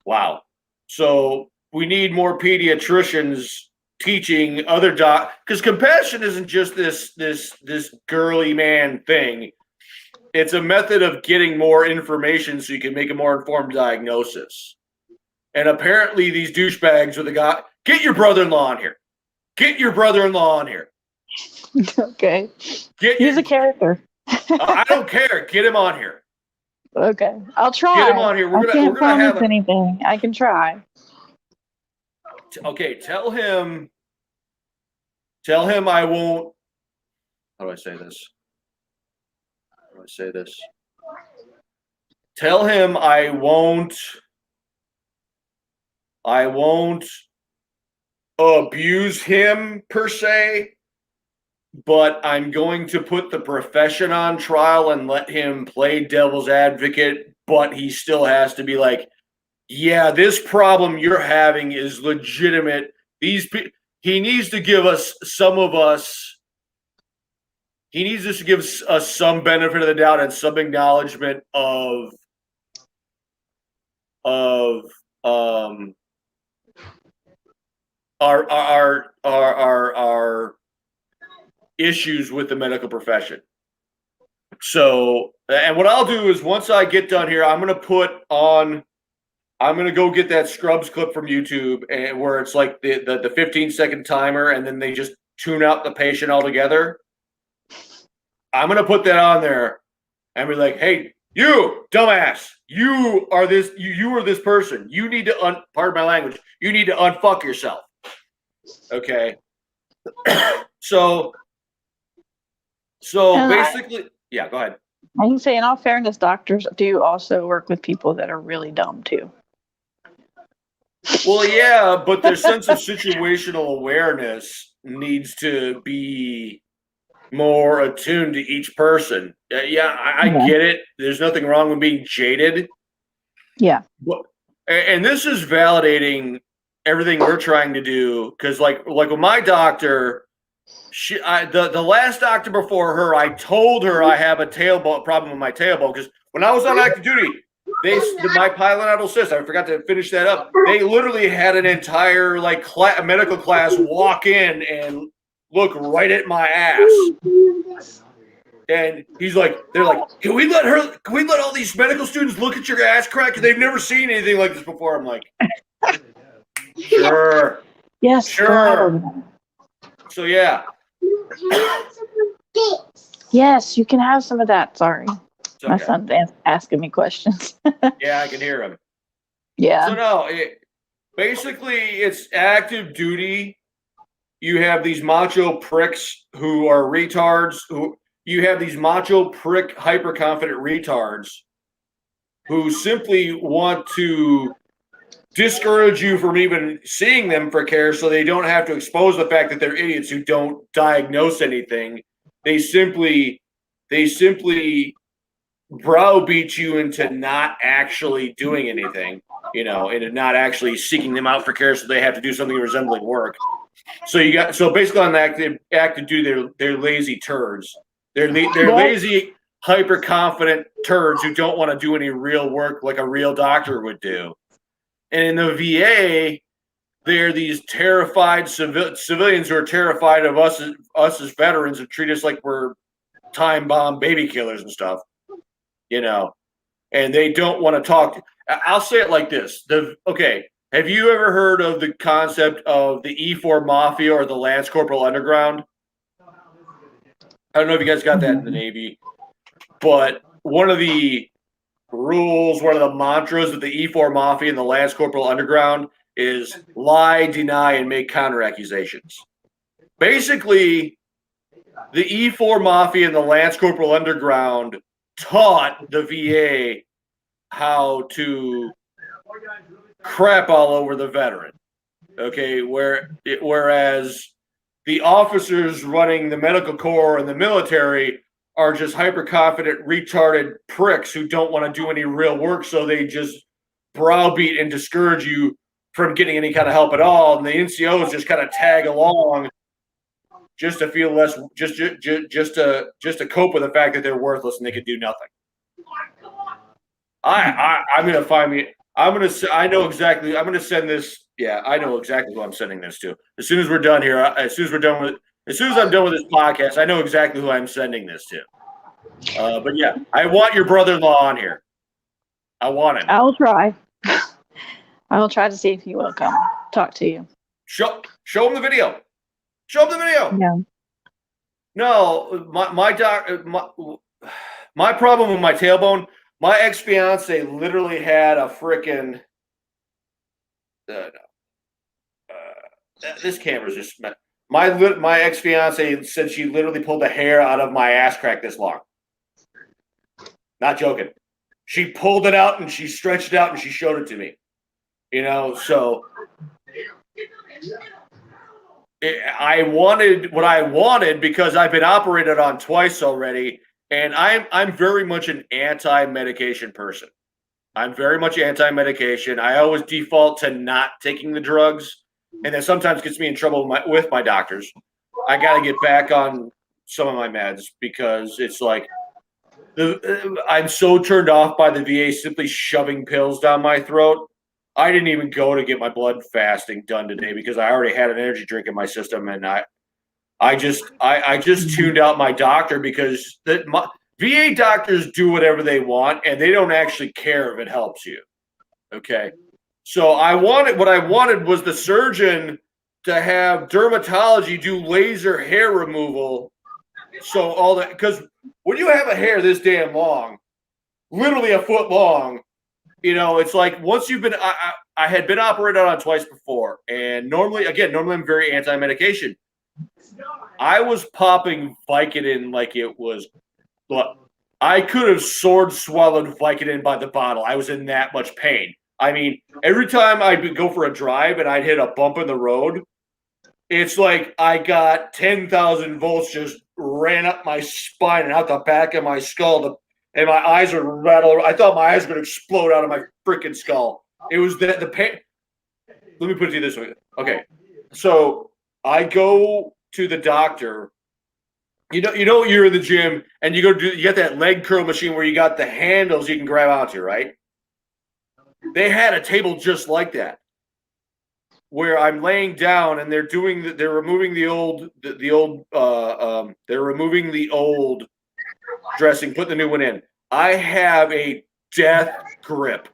wow. So we need more pediatricians teaching other because compassion isn't just this girly man thing. It's a method of getting more information so you can make a more informed diagnosis. And apparently these douchebags are the guy. Get your brother-in-law on here. Get your brother-in-law on here. Okay. He's a character. I don't care. Get him on here. Okay. I'll try. Get him on here. I can't promise anything. I can try. Okay, tell him I won't. How do I say this? Tell him I won't abuse him per se, but I'm going to put the profession on trial and let him play devil's advocate, but he still has to be like, yeah, this problem you're having is legitimate. He needs to give us he needs to give us some benefit of the doubt and some acknowledgement of our issues with the medical profession. So, and what I'll do is once I get done here, I'm going to go get that Scrubs clip from YouTube, and where it's like the 15-second timer, and then they just tune out the patient altogether. I'm going to put that on there and be like, hey, you dumbass, you are this person. You need to, pardon my language, you need to unfuck yourself. Okay. So basically, yeah, go ahead. I can say, in all fairness, doctors do also work with people that are really dumb too. Well, yeah, but their sense of situational awareness needs to be more attuned to each person. I get it. There's nothing wrong with being jaded. Yeah. And this is validating everything we're trying to do, because like with my doctor, the last doctor before her, I told her I have a tailbone problem with my tailbone, because when I was on active duty, my pilonidal cyst, I forgot to finish that up. They literally had an entire medical class walk in and look right at my ass. And they're like, can we let all these medical students look at your ass crack? Because they've never seen anything like this before. I'm like, sure. Yes. Sure. So yeah. Yes, you can have some of that. Sorry. Okay. My son's asking me questions. Yeah, I can hear him. Yeah. So no, basically it's active duty. You have these macho pricks who are retards. You have these macho prick, hyper confident retards who simply want to discourage you from even seeing them for care, so they don't have to expose the fact that they're idiots who don't diagnose anything. They simply browbeat you into not actually doing anything, and not actually seeking them out for care, so they have to do something resembling work. So basically on active duty, they're lazy turds. They're lazy, hyper confident turds who don't want to do any real work like a real doctor would do. And in the VA, they're these terrified civilians who are terrified of us as veterans and treat us like we're time bomb baby killers and stuff, and they don't want to talk. I'll say it like this. Have you ever heard of the concept of the E4 Mafia or the Lance Corporal Underground? I don't know if you guys got that in the Navy, but one of the rules, one of the mantras of the E4 Mafia and the Lance Corporal Underground is lie, deny, and make counter accusations. Basically, the E4 Mafia and the Lance Corporal Underground taught the VA how to crap all over the veteran. Okay, whereas the officers running the medical corps and the military are just hyper confident, retarded pricks who don't want to do any real work, so they just browbeat and discourage you from getting any kind of help at all. And the NCOs just kind of tag along just to feel less, just to cope with the fact that they're worthless and they could do nothing. I'm gonna find me. I know exactly. I'm gonna send this. Yeah, I know exactly who I'm sending this to. As soon as we're done here, as soon as I'm done with this podcast, I know exactly who I'm sending this to. But yeah, I want your brother-in-law on here. I want him. I'll try. I will try to see if he will come talk to you. Show him the video. Show him the video. Yeah. No, my problem with my tailbone. My ex-fiance literally had a freaking. This camera's just. My ex-fiance said she literally pulled the hair out of my ass crack this long. Not joking. She pulled it out and she stretched it out and she showed it to me. So I wanted what I wanted because I've been operated on twice already, and I'm very much an anti-medication person. I'm very much anti-medication. I always default to not taking the drugs, and that sometimes gets me in trouble with my doctors. I got to get back on some of my meds because it's like I'm so turned off by the VA simply shoving pills down my throat. I didn't even go to get my blood fasting done today because I already had an energy drink in my system, and I just tuned out my doctor because VA doctors do whatever they want, and they don't actually care if it helps you. Okay, so what I wanted was the surgeon to have dermatology do laser hair removal. So all that, because when you have a hair this damn long, literally a foot long. It's like once you've been, I had been operated on twice before. And normally I'm very anti-medication. I was popping Vicodin like it was, I could have sword swallowed Vicodin by the bottle. I was in that much pain. I mean, every time I'd go for a drive and I'd hit a bump in the road, it's like I got 10,000 volts just ran up my spine and out the back of my skull. And my eyes would rattle. I thought my eyes were going to explode out of my freaking skull. It was the pain. Let me put it to you this way. Okay. So I go to the doctor. You're in the gym and you get that leg curl machine where you got the handles you can grab onto, right? They had a table just like that where I'm laying down and they're removing the old dressing, put the new one in. I have a death grip.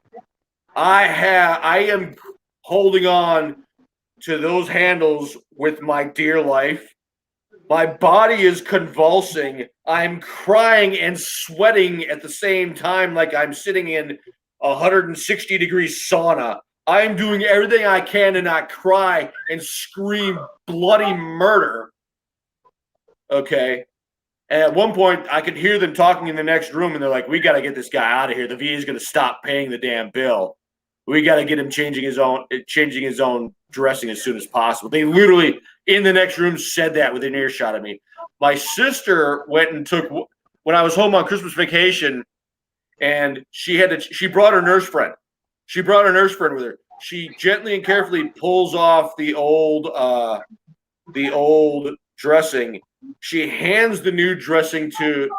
I am holding on to those handles with my dear life. My body is convulsing. I'm crying and sweating at the same time like I'm sitting in 160-degree sauna. I'm doing everything I can to not cry and scream bloody murder. Okay. And at one point, I could hear them talking in the next room, and they're like, "We got to get this guy out of here. The VA is going to stop paying the damn bill. We got to get him changing his own dressing as soon as possible." They literally in the next room said that within earshot of me. My sister went and took when I was home on Christmas vacation, and she brought her nurse friend. She brought her nurse friend with her. She gently and carefully pulls off the old dressing. She hands the new dressing to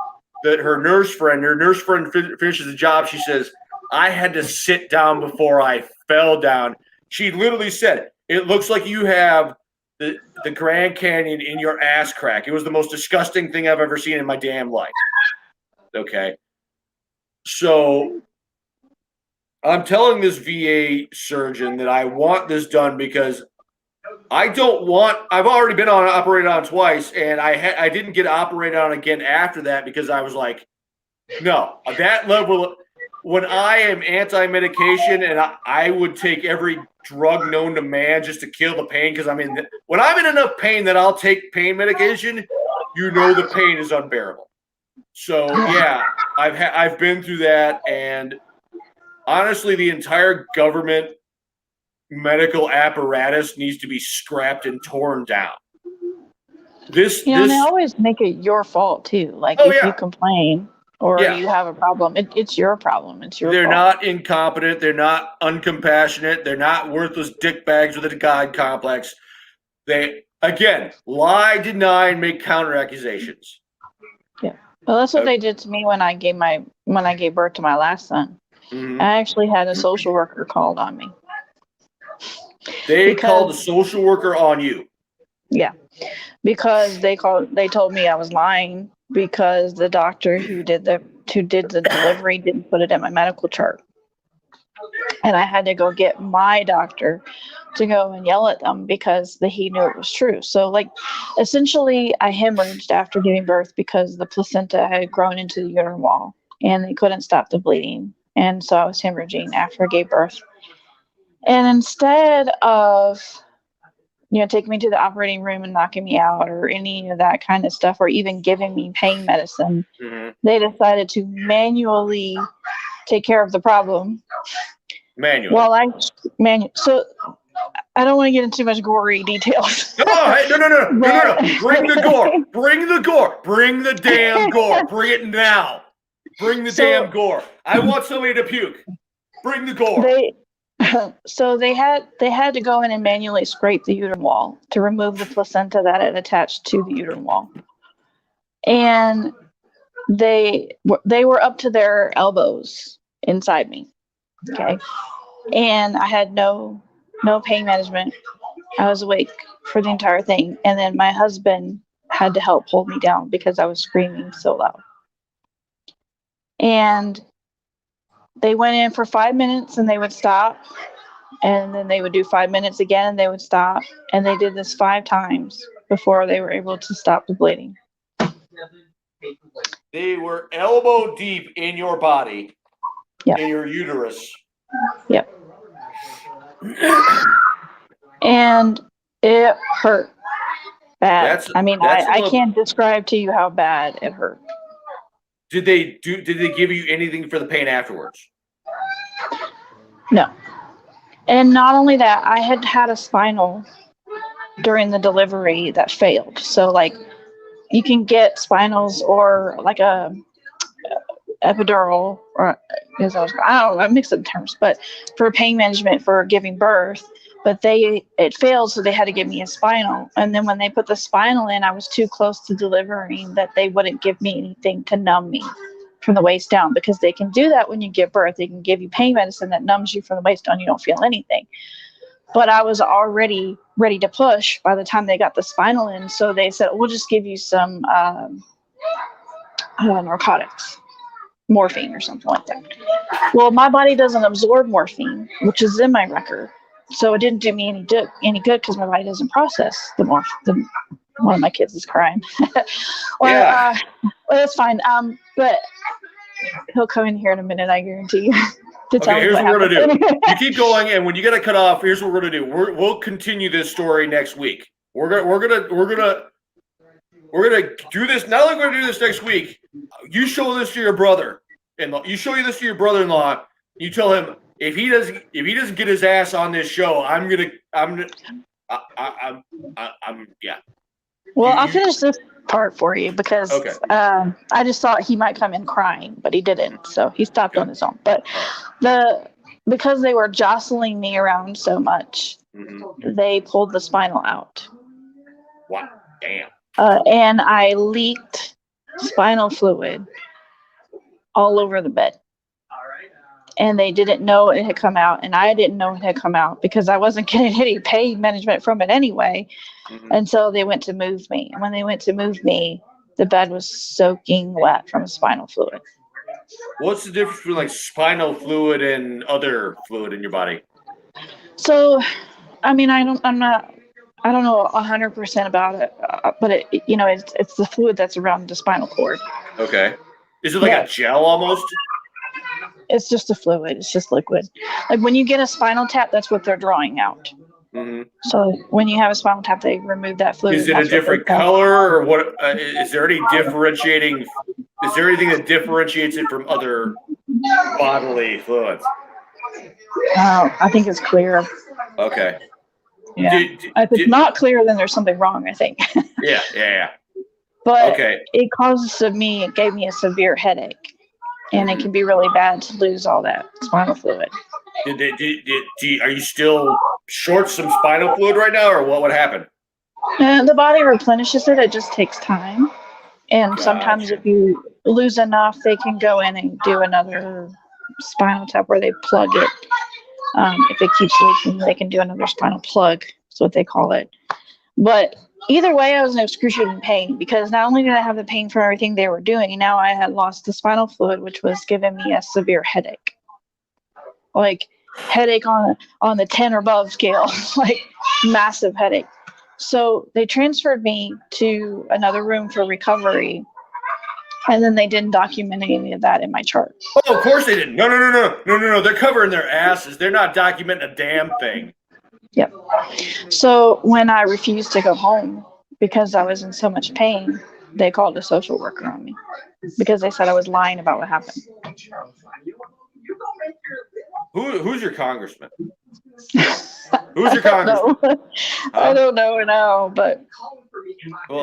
her nurse friend. Her nurse friend finishes the job. She says, "I had to sit down before I fell down." She literally said, "It looks like you have the Grand Canyon in your ass crack." It was the most disgusting thing I've ever seen in my damn life. Okay. So I'm telling this VA surgeon that I want this done because I've already been operated on twice, and I didn't get operated on again after that because I was like, no, at that level, when I am anti-medication and I would take every drug known to man just to kill the pain because when I'm in enough pain that I'll take pain medication, the pain is unbearable. So yeah, I've been through that, and honestly, the entire government medical apparatus needs to be scrapped and torn down. And they always make it your fault too. Like Oh, if you yeah. complain or Yeah. you have a problem, it's your problem. It's your They're fault. not incompetent. They're not uncompassionate. They're not worthless dickbags with a God complex. They, again, lie, deny, and make counter accusations. Yeah. Well, that's what they did to me when I gave birth to my last son. Mm-hmm. I actually had a social worker called on me. They called a social worker on you. Yeah, because they told me I was lying because the doctor who did the delivery didn't put it in my medical chart, and I had to go get my doctor to go and yell at them because he knew it was true. So, like, essentially, I hemorrhaged after giving birth because the placenta had grown into the uterine wall, and they couldn't stop the bleeding, and so I was hemorrhaging after I gave birth. And instead of taking me to the operating room and knocking me out or any of that kind of stuff, or even giving me pain medicine, they decided to manually take care of the problem. Manually. So I don't want to get into too much gory details. No. Bring the gore. Bring the gore. Bring the damn gore. Bring it now. Bring the damn gore. I want somebody to puke. Bring the gore. So they had to go in and manually scrape the uterine wall to remove the placenta that had attached to the uterine wall, and they were up to their elbows inside me. Okay, and I had no pain management. I was awake for the entire thing, and then my husband had to help hold me down because I was screaming so loud. And they went in for 5 minutes and they would stop, and then they would do 5 minutes again and they would stop, and they did this 5 times before they were able to stop the bleeding. They were elbow deep in your body, yep. In your uterus. Yep. And it hurt bad. I can't describe to you how bad it hurt. Did they give you anything for the pain afterwards? No. And not only that, I had a spinal during the delivery that failed. So, like, you can get spinals or like a epidural, or I don't know, I mix up terms, but for pain management for giving birth. But it failed, so they had to give me a spinal. And then when they put the spinal in, I was too close to delivering that they wouldn't give me anything to numb me from the waist down, because they can do that when you give birth. They can give you pain medicine that numbs you from the waist down. You don't feel anything. But I was already ready to push by the time they got the spinal in. So they said, we'll just give you some narcotics, morphine or something like that. Well, my body doesn't absorb morphine, which is in my record. So it didn't do me any good because my body doesn't process the morphine. One of my kids is crying. Well, that's fine. But he'll come in here in a minute, I guarantee you. Here's what we're gonna do. You keep going, and when you get a cut off, here's what we're gonna do. We'll continue this story next week. We're gonna do this. Not only we're gonna do this next week. You show this to your brother, and you show this to your brother-in-law. You tell him if he doesn't get his ass on this show, yeah. Well, I'll finish this part for you because I just thought he might come in crying, but he didn't. So he stopped on his own. But because they were jostling me around so much, they pulled the spinal out. Wow, damn. And I leaked spinal fluid all over the bed. And they didn't know it had come out, and I didn't know it had come out because I wasn't getting any pain management from it anyway. And so they went to move me. And when they went to move me, the bed was soaking wet from spinal fluid. What's the difference between like spinal fluid and other fluid in your body? So, I mean, I don't know 100% about it, but it's the fluid that's around the spinal cord. Okay. Is it like a gel almost? It's just a fluid. It's just liquid. Like when you get a spinal tap, that's what they're drawing out. So when you have a spinal tap, they remove that fluid. Is it a different color, or what? Is there any differentiating? Is there anything that differentiates it from other bodily fluids? I think it's clear. Okay. Yeah. If it's not clear, then there's something wrong, I think. Yeah. But Okay. it gave me a severe headache. And it can be really bad to lose all that spinal fluid. Are you still short some spinal fluid right now, or what would happen? The body replenishes it. It just takes time. And sometimes if you lose enough, they can go in and do another spinal tap where they plug it. If it keeps leaking, they can do another spinal plug. That's what they call it. But either way, I was in excruciating pain because not only did I have the pain from everything they were doing, now I had lost the spinal fluid, which was giving me a severe headache. Like headache on the 10 or above scale, like massive headache. So they transferred me to another room for recovery. And then they didn't document any of that in my chart. Oh, of course they didn't. No. They're covering their asses. They're not documenting a damn thing. Yep. So when I refused to go home because I was in so much pain, they called a social worker on me because they said I was lying about what happened. Who's your congressman? Who's your congressman? I don't know now, but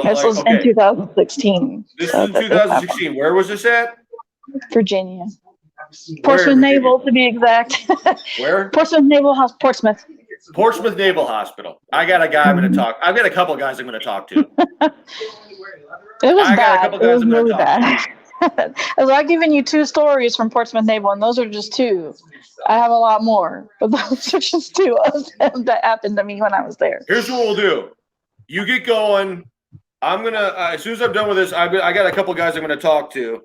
this was in 2016. This is 2016. Where was this at? Virginia. Portsmouth Naval, to be exact. Where? Portsmouth Naval House, Portsmouth. Portsmouth Naval Hospital. I got a guy I'm going to talk. I've got a couple of guys I'm going to talk to. It was bad. It was really bad. I've given you 2 stories from Portsmouth Naval, and those are just 2. I have a lot more, but those are just 2 of them that happened to me when I was there. Here's what we'll do. You get going. I'm going to, as soon as I'm done with this, I got a couple of guys I'm going to talk to.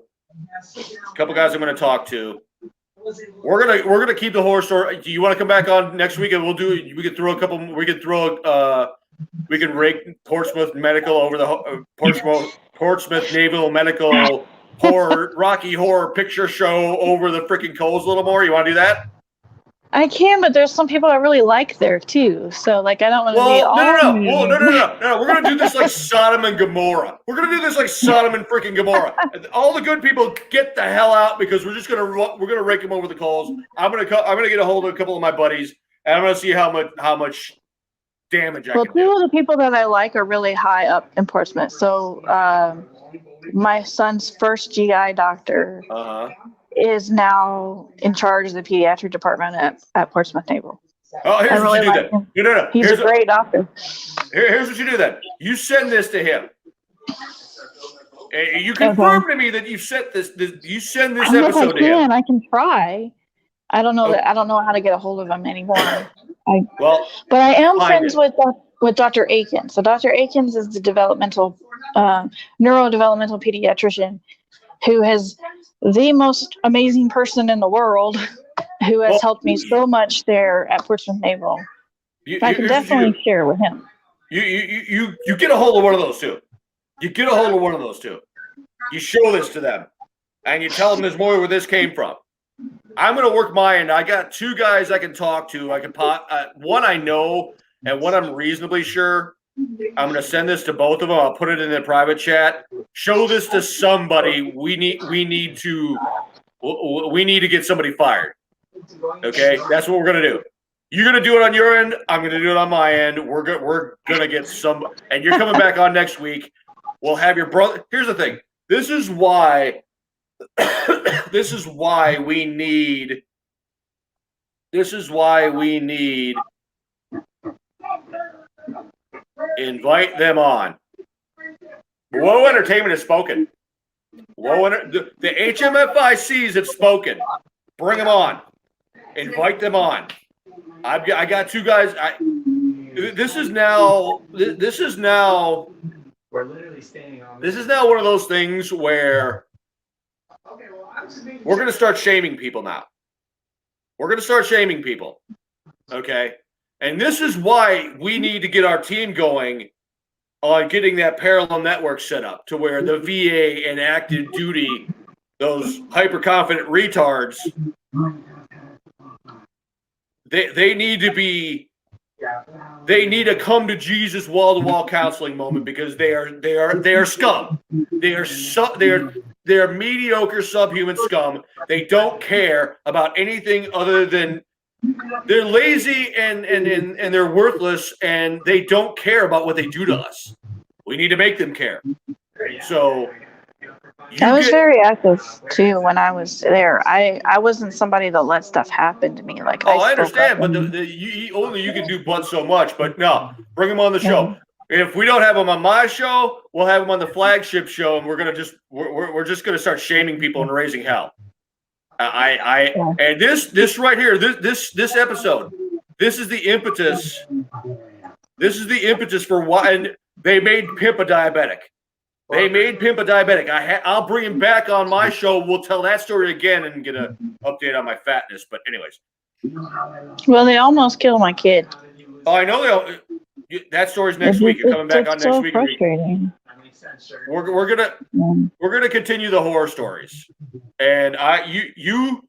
We're gonna keep the horror story. Do you want to come back on next week and we can rake Portsmouth Medical over the Portsmouth Naval Medical Rocky Horror Picture Show over the freaking coals a little more? You want to do that? I can, but there's some people I really like there too. So like, I don't want to be all. No. We're gonna do this like Sodom and Gomorrah. We're gonna do this like Sodom and freaking Gomorrah. All the good people get the hell out because we're gonna rake them over the coals. I'm gonna get a hold of a couple of my buddies and I'm gonna see how much damage I can do. Well, 2 of the people that I like are really high up in Portsmouth. So my son's first GI doctor. Is now in charge of the pediatric department at Portsmouth Naval. Oh, here's what you do then. No. He's a great doctor. Here's what you do then. You send this to him. You confirm to me that you sent this. You send this episode to him. I can try. I don't know I don't know how to get a hold of him anymore. But I am friends with Dr. Akins. So Dr. Akins is the neurodevelopmental pediatrician who has the most amazing person in the world who has helped me so much there at Portsmouth Naval. I can definitely share with him. You get a hold of one of those 2. You show this to them, and you tell them there's more where this came from. I'm going to work my end. I got 2 guys I can talk to. I can one I know, and one I'm reasonably sure. I'm going to send this to both of them. I'll put it in the private chat. Show this to somebody. We need to get somebody fired. Okay, that's what we're going to do. You're going to do it on your end. I'm going to do it on my end. We're going to get some. And you're coming back on next week. We'll have your brother. Here's the thing. This is why we need. Invite them on. Whoa Entertainment has spoken. The HMFICs have spoken. Bring them on. Invite them on. I got 2 guys. This is now. We're literally standing on. This is now one of those things where we're going to start shaming people now. Okay. And this is why we need to get our team going on getting that parallel network set up to where the VA and active duty, those hyper-confident retards, they need to come to Jesus wall-to-wall counseling moment because they are scum. They are mediocre subhuman scum. They don't care about anything other than They're lazy and they're worthless, and they don't care about what they do to us. We need to make them care. So I you was get. very active too when I was there. I wasn't somebody that let stuff happen to me. Like I Oh, I spoke up understand, but and only you can do but so much. But no, bring them on the yeah. show. If we don't have them on my show, we'll have them on the flagship show, and we're just gonna start shaming people and raising hell. Yeah. And this right here, this episode, this is the impetus. This is the impetus for why, and they made Pimp a diabetic. They made Pimp a diabetic. I'll bring him back on my show. We'll tell that story again and get an update on my fatness. But anyways, Well, they almost killed my kid. oh, I know that story's next week. You're coming back on It's next so week. frustrating. We're gonna Yeah. we're gonna continue the horror stories, and you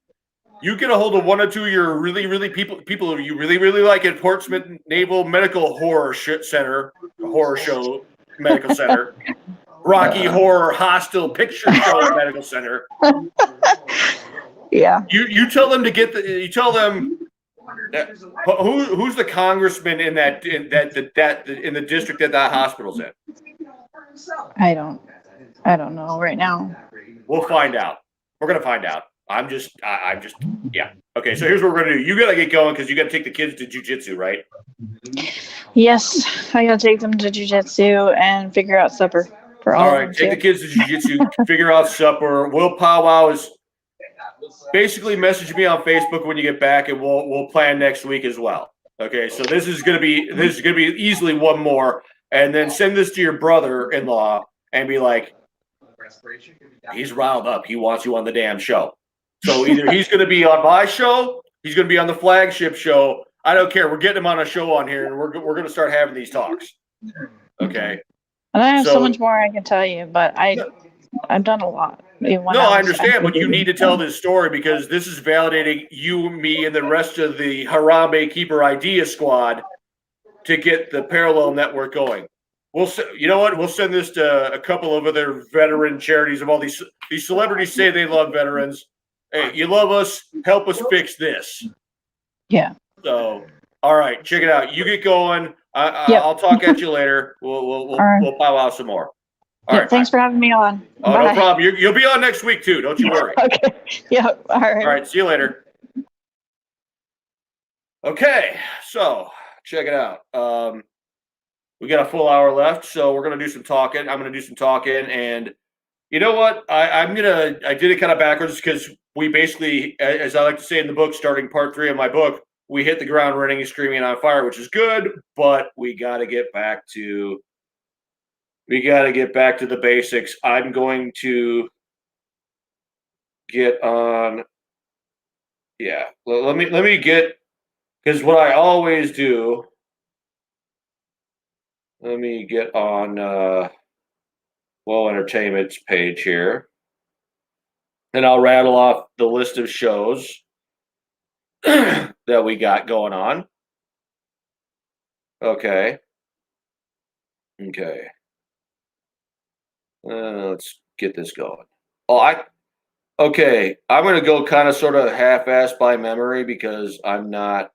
get a hold of one or two of your really people you really like at Portsmouth Naval Medical Horror Horror Show Medical Center, Rocky Horror Hostel Picture Show Medical Center. Yeah. You tell them to get you tell them that, who's the congressman in the district that hospital's in. I don't know right now. We'll find out. We're gonna find out. I'm just yeah. Okay, so here's what we're gonna do. You gotta get going because you gotta take the kids to jujitsu, right? Yes, I gotta take them to jujitsu and figure out supper for all All of right, them take the too. kids to jujitsu, figure out supper. We'll powwow is basically message me on Facebook when you get back, and we'll plan next week as well. Okay, so this is gonna be easily one more, and then send this to your brother-in-law and be like, he's riled up. He wants you on the damn show. So either he's going to be on my show, he's going to be on the flagship show. I don't care. We're getting him on a show on here, and we're going to start having these talks. Okay. And I have so So much more I can tell you, but I've done a lot. Even when no, I was understand, but active you duty, need to so. tell this story because this is validating you, me, and the rest of the Harambe Keeper idea squad to get the parallel network going. You know what? We'll send this to a couple of other veteran charities of all these celebrities say they love veterans. Hey, you love us? Help us fix this. Yeah. So, all right, check it out. You get going. Yep. I'll talk at you later. All right. We'll powwow some more. All Yeah. right, Thanks bye. for having me on. Oh, Bye. no problem. You'll be on next week too. Don't you worry. Okay. Yeah. All right. All right. See you later. Okay, so check it out. We got a full hour left, so we're gonna do some talking. I'm gonna do some talking, and you know what? I did it kind of backwards because we basically, as I like to say in the book, starting part 3 of my book, we hit the ground running and screaming and on fire, which is good, but we got to get back to the basics. I'm going to get on. Yeah, let me get because what I always do. Let me get on Well Entertainment's page here, and I'll rattle off the list of shows that we got going on. Okay. Okay. Let's get this going. Okay. I'm going to go kind of sort of half-ass by memory because I'm not.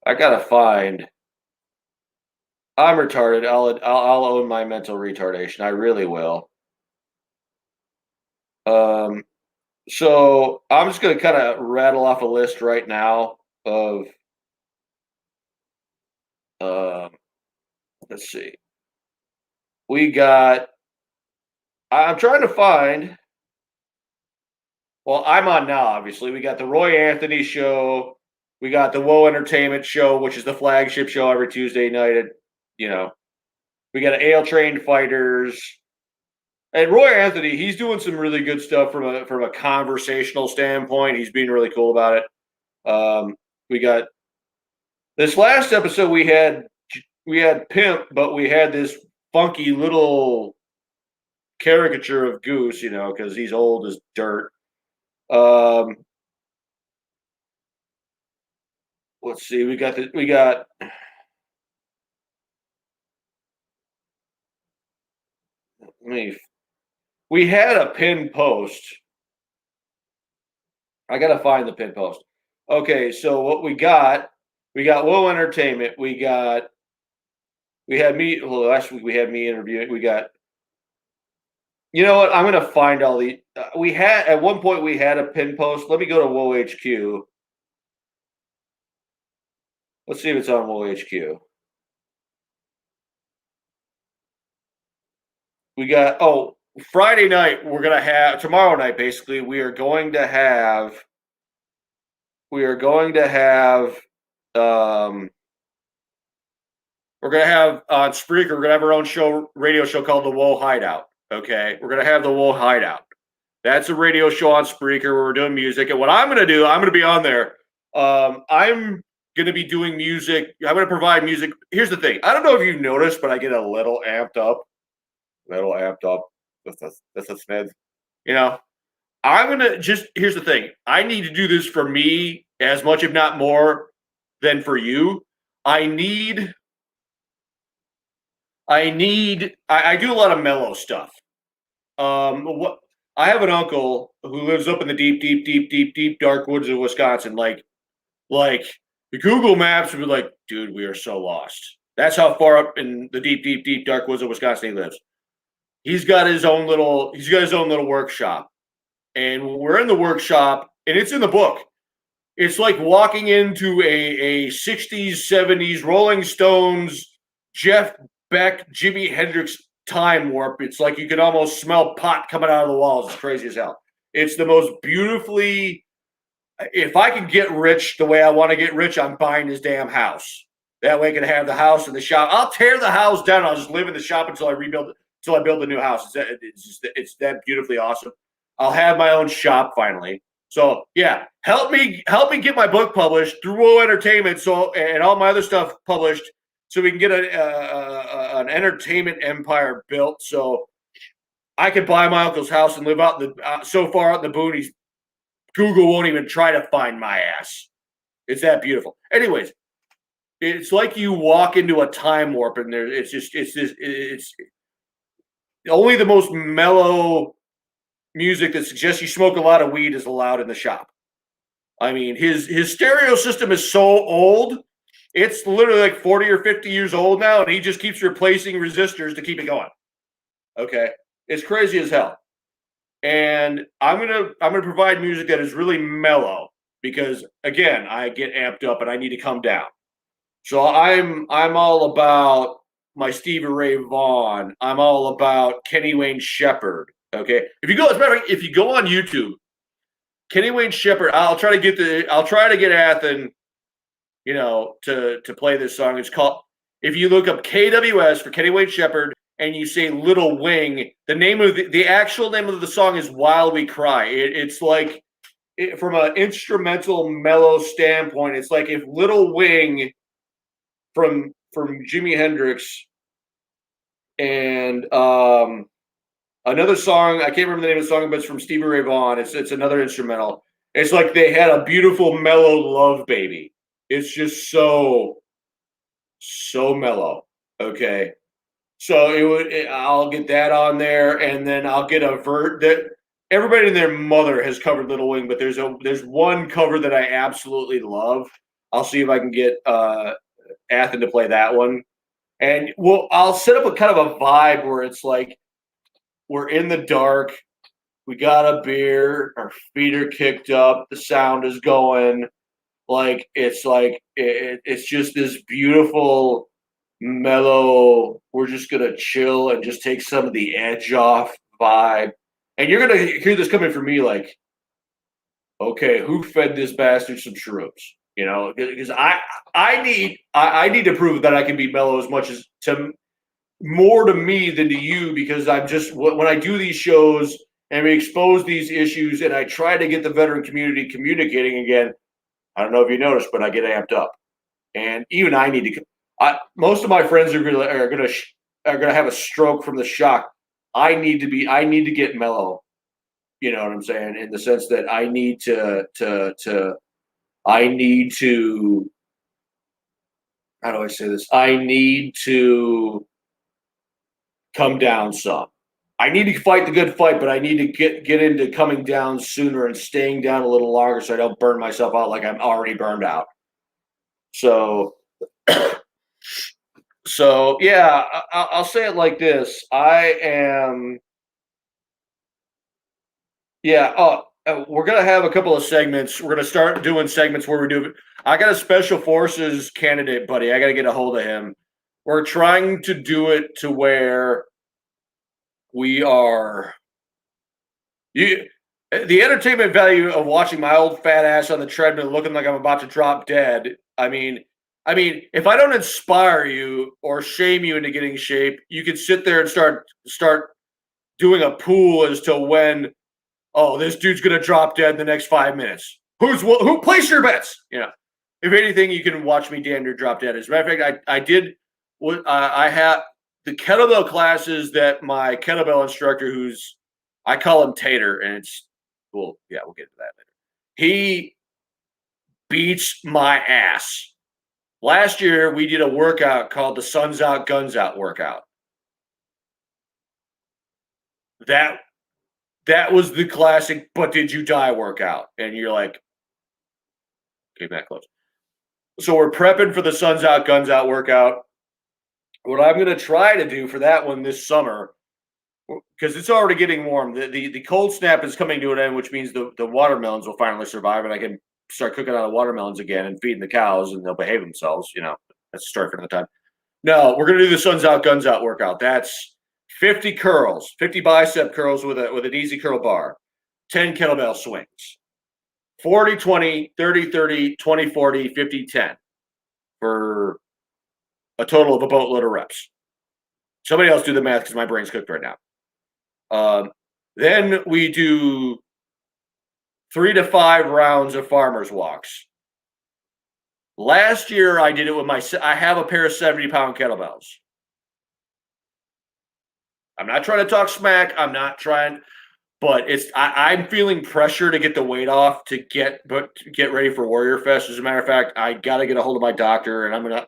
I gotta find. I'm retarded. I'll own my mental retardation. I really will. Um. So I'm just going to kind of rattle off a list right now of. Um. Let's see. We got. I'm trying to find. Well, I'm on now, obviously. We got the Roy Anthony show. We got the Woe Entertainment show, which is the flagship show every Tuesday night. We got Ale Trained Fighters. And Roy Anthony, he's doing some really good stuff from a conversational standpoint. He's being really cool about it. We got this last episode. We had Pimp, but we had this funky little caricature of Goose, because he's old as dirt. Let's see. We had a pin post. I gotta find the pin post. Okay, so what we got Woe Entertainment. We had me. Well, last week we had me interviewing. We got. You know what? I'm gonna find all the. We had at one point we had a pin post. Let me go to Woe HQ. Let's see if it's on Woe HQ. We got Friday night. We're gonna have tomorrow night. Basically, we are going to have um we're gonna have on Spreaker. We're gonna have our own radio show called the Woe Hideout. Okay, we're gonna have the Woe Hideout. That's a radio show on Spreaker where we're doing music. And what I'm gonna do, I'm gonna be on there. I'm gonna be doing music. I'm gonna provide music. Here's the thing. I don't know if you've noticed, but I get a little amped up. Little amped up. That's a smidge. You know, I'm gonna just. Here's the thing. I need to do this for me as much, if not more, than for you. I need. I do a lot of mellow stuff. What I have an uncle who lives up in the deep dark woods of Wisconsin. Like the Google Maps would be like, dude, we are so lost. That's how far up in the deep dark woods of Wisconsin he lives. He's got his own little workshop. And we're in the workshop, and it's in the book. It's like walking into a 60s, 70s Rolling Stones, Jeff Beck, Jimi Hendrix time warp. It's like you can almost smell pot coming out of the walls. It's crazy as hell. It's the most beautifully. If I can get rich the way I want to get rich, I'm buying this damn house. That way I can have the house and the shop. I'll tear the house down. I'll just live in the shop until I rebuild it, until I build a new house. It's that beautifully awesome. I'll have my own shop finally. So yeah, help me get my book published through Woe Entertainment. So and all my other stuff published, so we can get an entertainment empire built. So I can buy my uncle's house and live out in the so far out in the boonies. Google won't even try to find my ass. It's that beautiful. Anyways, it's like you walk into a time warp, and it's only the most mellow music that suggests you smoke a lot of weed is allowed in the shop. I mean, his stereo system is so old; it's literally like 40 or 50 years old now, and he just keeps replacing resistors to keep it going. Okay, it's crazy as hell. And I'm gonna provide music that is really mellow because again, I get amped up and I need to come down. So I'm all about my Stevie Ray Vaughan. I'm all about Kenny Wayne Shepherd. Okay, if you go, as a matter of fact, if you go on YouTube, Kenny Wayne Shepherd, I'll try to get Athen, to play this song. It's called. If you look up KWS for Kenny Wayne Shepherd and you say Little Wing, the name of the actual name of the song is While We Cry. It's like from an instrumental mellow standpoint, it's like if Little Wing from Jimi Hendrix and another song, I can't remember the name of the song, but it's from Stevie Ray Vaughan. It's another instrumental. It's like they had a beautiful mellow love baby. It's just so mellow. Okay. So I'll get that on there, and then I'll get a vert that everybody and their mother has covered Little Wing, but there's one cover that I absolutely love. I'll see if I can get Athen to play that one, and I'll set up a kind of a vibe where it's like we're in the dark, we got a beer, our feet are kicked up, the sound is going, it's just this beautiful mellow, we're just gonna chill and just take some of the edge off vibe. And you're gonna hear this coming from me like, okay, who fed this bastard some shrooms? Because I need to prove that I can be mellow as much as more to me than to you, because I'm just when I do these shows and we expose these issues and I try to get the veteran community communicating again. I don't know if you noticed, but I get amped up, and even I need to. Most of my friends are gonna have a stroke from the shock. I need to get mellow. You know what I'm saying? In the sense that I need to. How do I say this? I need to come down some. I need to fight the good fight, but I need to get into coming down sooner and staying down a little longer so I don't burn myself out like I'm already burned out. So, so yeah, I'll say it like this: I am, yeah. We're gonna have a couple of segments. We're gonna start doing segments where we do. I got a special forces candidate, buddy. I got to get a hold of him. We're trying to do it to where we are. The entertainment value of watching my old fat ass on the treadmill looking like I'm about to drop dead. I mean, if I don't inspire you or shame you into getting shape, you can sit there and start doing a pool as to when, oh, this dude's gonna drop dead in the next 5 minutes. Who place your bets? If anything, you can watch me damn near drop dead. As a matter of fact, I did what I have the kettlebell classes that my kettlebell instructor, who's I call him Tater, and it's cool. Yeah, we'll get to that later. He beats my ass. Last year, we did a workout called the Suns Out, Guns Out workout. That was the classic, but did you die workout? And you're like, came that close. So we're prepping for the Suns Out, Guns Out workout. What I'm going to try to do for that one this summer, because it's already getting warm. The cold snap is coming to an end, which means the watermelons will finally survive, and I can start cooking out of watermelons again and feeding the cows, and they'll behave themselves. That's the story for another time. No, we're going to do the Suns Out, Guns Out workout. That's 50 curls, 50 bicep curls with an easy curl bar, 10 kettlebell swings, 40, 20, 30, 30, 20, 40, 50, 10 for a total of a boatload of reps. Somebody else do the math because my brain's cooked right now. Then we do 3 to 5 rounds of farmer's walks. Last year, I did it with I have a pair of 70-pound kettlebells. I'm not trying to talk smack. I'm not trying, but I'm feeling pressure to get the weight off to get ready for Warrior Fest. As a matter of fact, I got to get a hold of my doctor, and I'm gonna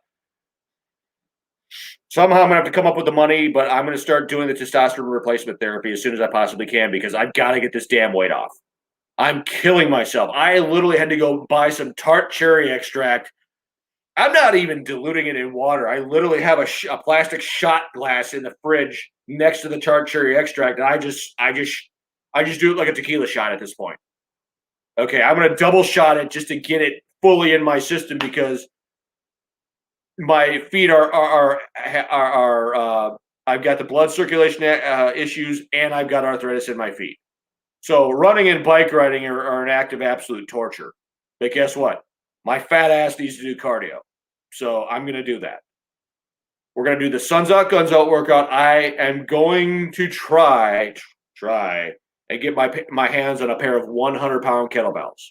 have to come up with the money, but I'm gonna start doing the testosterone replacement therapy as soon as I possibly can because I've got to get this damn weight off. I'm killing myself. I literally had to go buy some tart cherry extract. I'm not even diluting it in water. I literally have a plastic shot glass in the fridge next to the tart cherry extract, and I just do it like a tequila shot at this point. Okay, I'm gonna double shot it just to get it fully in my system because my feet are I've got the blood circulation issues and I've got arthritis in my feet. So running and bike riding are an act of absolute torture. But guess what? My fat ass needs to do cardio. So I'm going to do that. We're going to do the Suns Out, Guns Out workout. I am going to try and get my hands on a pair of 100-pound kettlebells.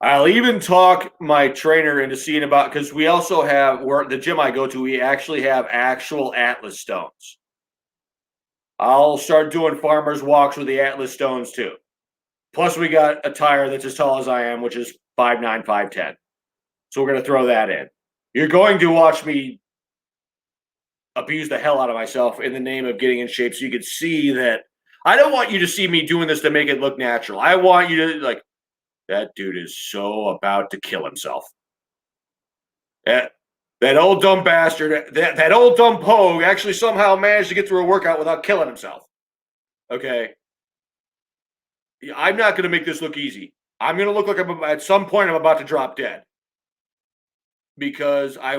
I'll even talk my trainer into seeing about, because we also have, the gym I go to, we actually have actual Atlas stones. I'll start doing farmer's walks with the Atlas stones too. Plus we got a tire that's as tall as I am, which is 5'9", 5'10". So we're going to throw that in. You're going to watch me abuse the hell out of myself in the name of getting in shape so you can see that. I don't want you to see me doing this to make it look natural. I want you to, like, that dude is so about to kill himself. That old dumb bastard, that old dumb pogue actually somehow managed to get through a workout without killing himself. Okay? I'm not going to make this look easy. I'm going to look like at some point I'm about to drop dead. Because I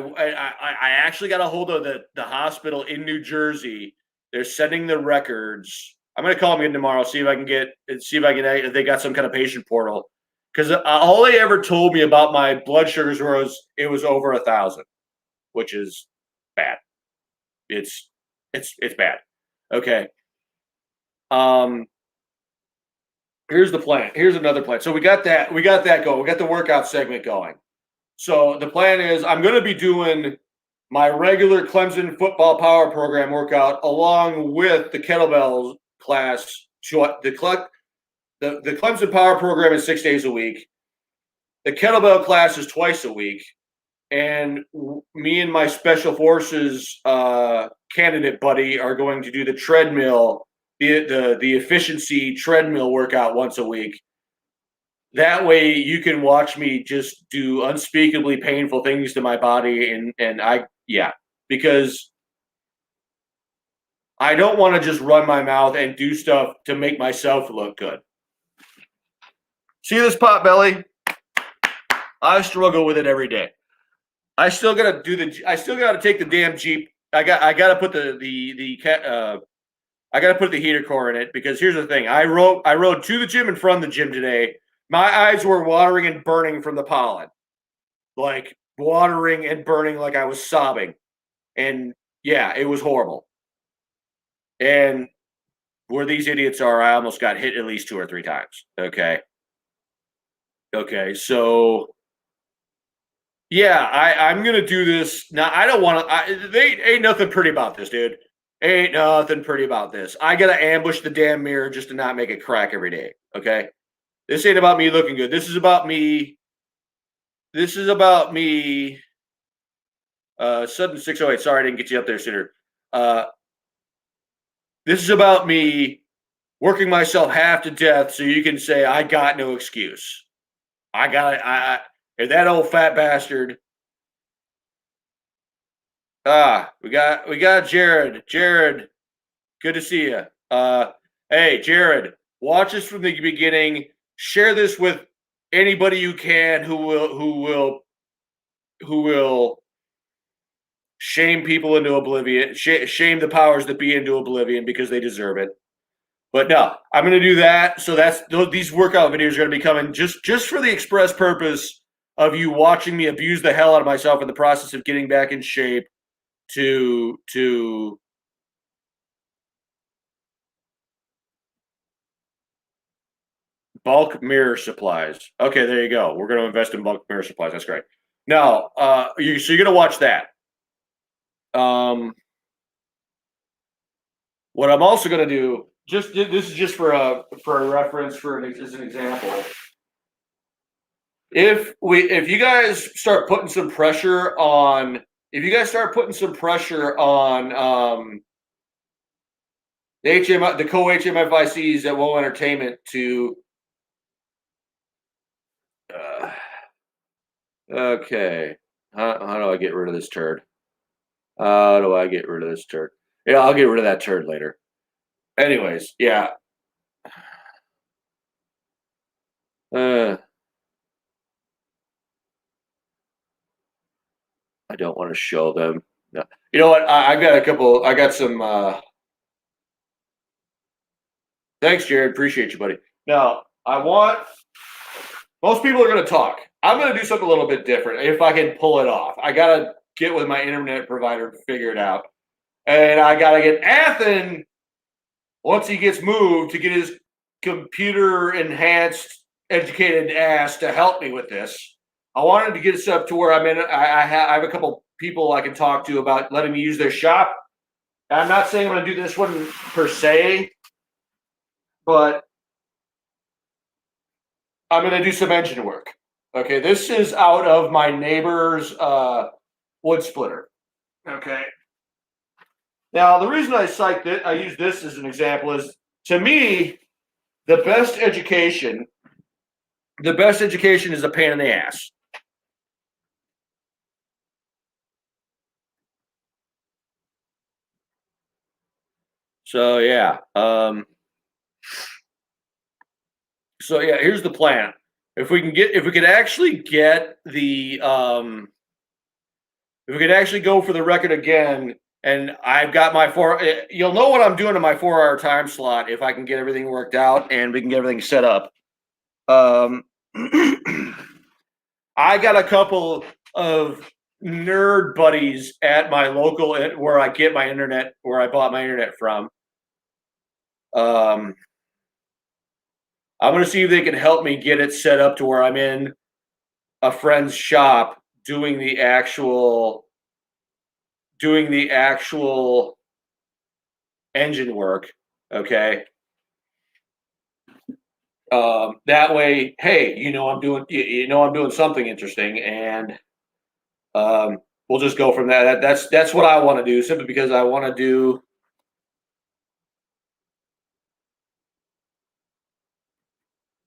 actually got a hold of the hospital in New Jersey. They're sending the records. I'm going to call them in tomorrow, see if they got some kind of patient portal. Because all they ever told me about my blood sugars was it was over 1,000, which is bad. It's bad. Okay. Here's the plan. Here's another plan. So we got that going. We got the workout segment going. So the plan is I'm going to be doing my regular Clemson football power program workout along with the kettlebells class. The Clemson power program is 6 days a week. The kettlebell class is twice a week. and me and my special forces candidate buddy are going to do the treadmill, the efficiency treadmill workout once a week. That way you can watch me just do unspeakably painful things to my body, and because I don't want to just run my mouth and do stuff to make myself look good. See this pot belly? I struggle with it every day. I still gotta take the damn Jeep. I gotta put I gotta put the heater core in it, because here's the thing. I rode to the gym and from the gym today. My eyes were watering and burning from the pollen. Like watering and burning, like I was sobbing. And yeah, it was horrible. And where these idiots are, I almost got hit at least 2 or 3 times. Okay. So yeah, I'm gonna do this now. I don't want to. They ain't nothing pretty about this, dude. Ain't nothing pretty about this. I gotta ambush the damn mirror just to not make it crack every day. Okay, this ain't about me looking good. This is about me. This is about me. Sudden 608. Sorry, I didn't get you up there sooner. This is about me working myself half to death so you can say I got no excuse. And that old fat bastard. We got Jared. Jared, good to see you. Hey, Jared, watch this from the beginning. Share this with anybody you can who will shame people into oblivion, shame the powers that be into oblivion, because they deserve it. But no, I'm going to do that. So these workout videos are going to be coming just for the express purpose of you watching me abuse the hell out of myself in the process of getting back in shape to bulk mirror supplies. Okay, there you go. We're going to invest in bulk mirror supplies. That's great. Now, so you're going to watch that. What I'm also going to do, this is just for a reference, as an example. If you guys start putting some pressure on, the the co-HMFICs at Woe Entertainment to okay, how do I get rid of this turd? How do I get rid of this turd? Yeah, I'll get rid of that turd later. Anyways, yeah. I don't want to show them. No. You know what? I got some. Thanks, Jared. Appreciate you, buddy. Now, most people are going to talk. I'm going to do something a little bit different if I can pull it off. I got to get with my internet provider to figure it out. And I got to get Athen, once he gets moved, to get his computer enhanced, educated ass to help me with this. I wanted to get it set up to where I have a couple people I can talk to about letting me use their shop. I'm not saying I'm going to do this one per se, but I'm going to do some engine work. Okay, this is out of my neighbor's wood splitter. Okay. Now, the reason I use this as an example is, to me, the best education is a pain in the ass. So yeah. Here's the plan. If we could actually get the if we could actually go for the record again, and I've got my you'll know what I'm doing in my 4-hour time slot if I can get everything worked out and we can get everything set up. I got a couple of nerd buddies at my local where I get my internet, where I bought my internet from. I'm going to see if they can help me get it set up to where I'm in a friend's shop doing the actual engine work. Okay. That way, hey, I'm doing something interesting, and We'll just go from that. That's what I want to do, simply because I want to do.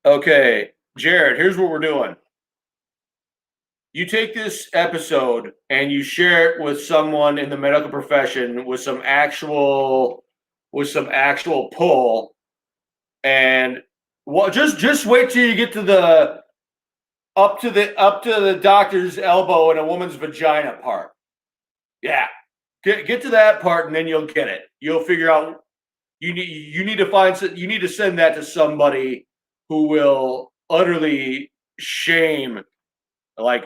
Okay, Jared, here's what we're doing. You take this episode and you share it with someone in the medical profession with some actual pull, and well, just wait till you get to the up to the doctor's elbow in a woman's vagina part. Yeah, get to that part, and then you'll get it. You'll figure out you need to you need to send that to somebody who will utterly shame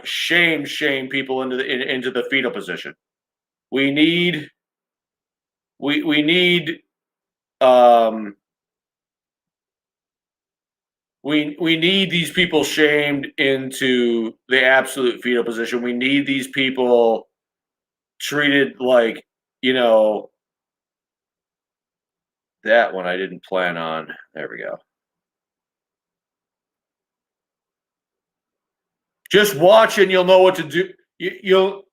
shame people into into the fetal position. We need we need um we need these people shamed into the absolute fetal position. We need these people treated like, you know, that one I didn't plan on. There we go. Just watch and you'll know what to do. You'll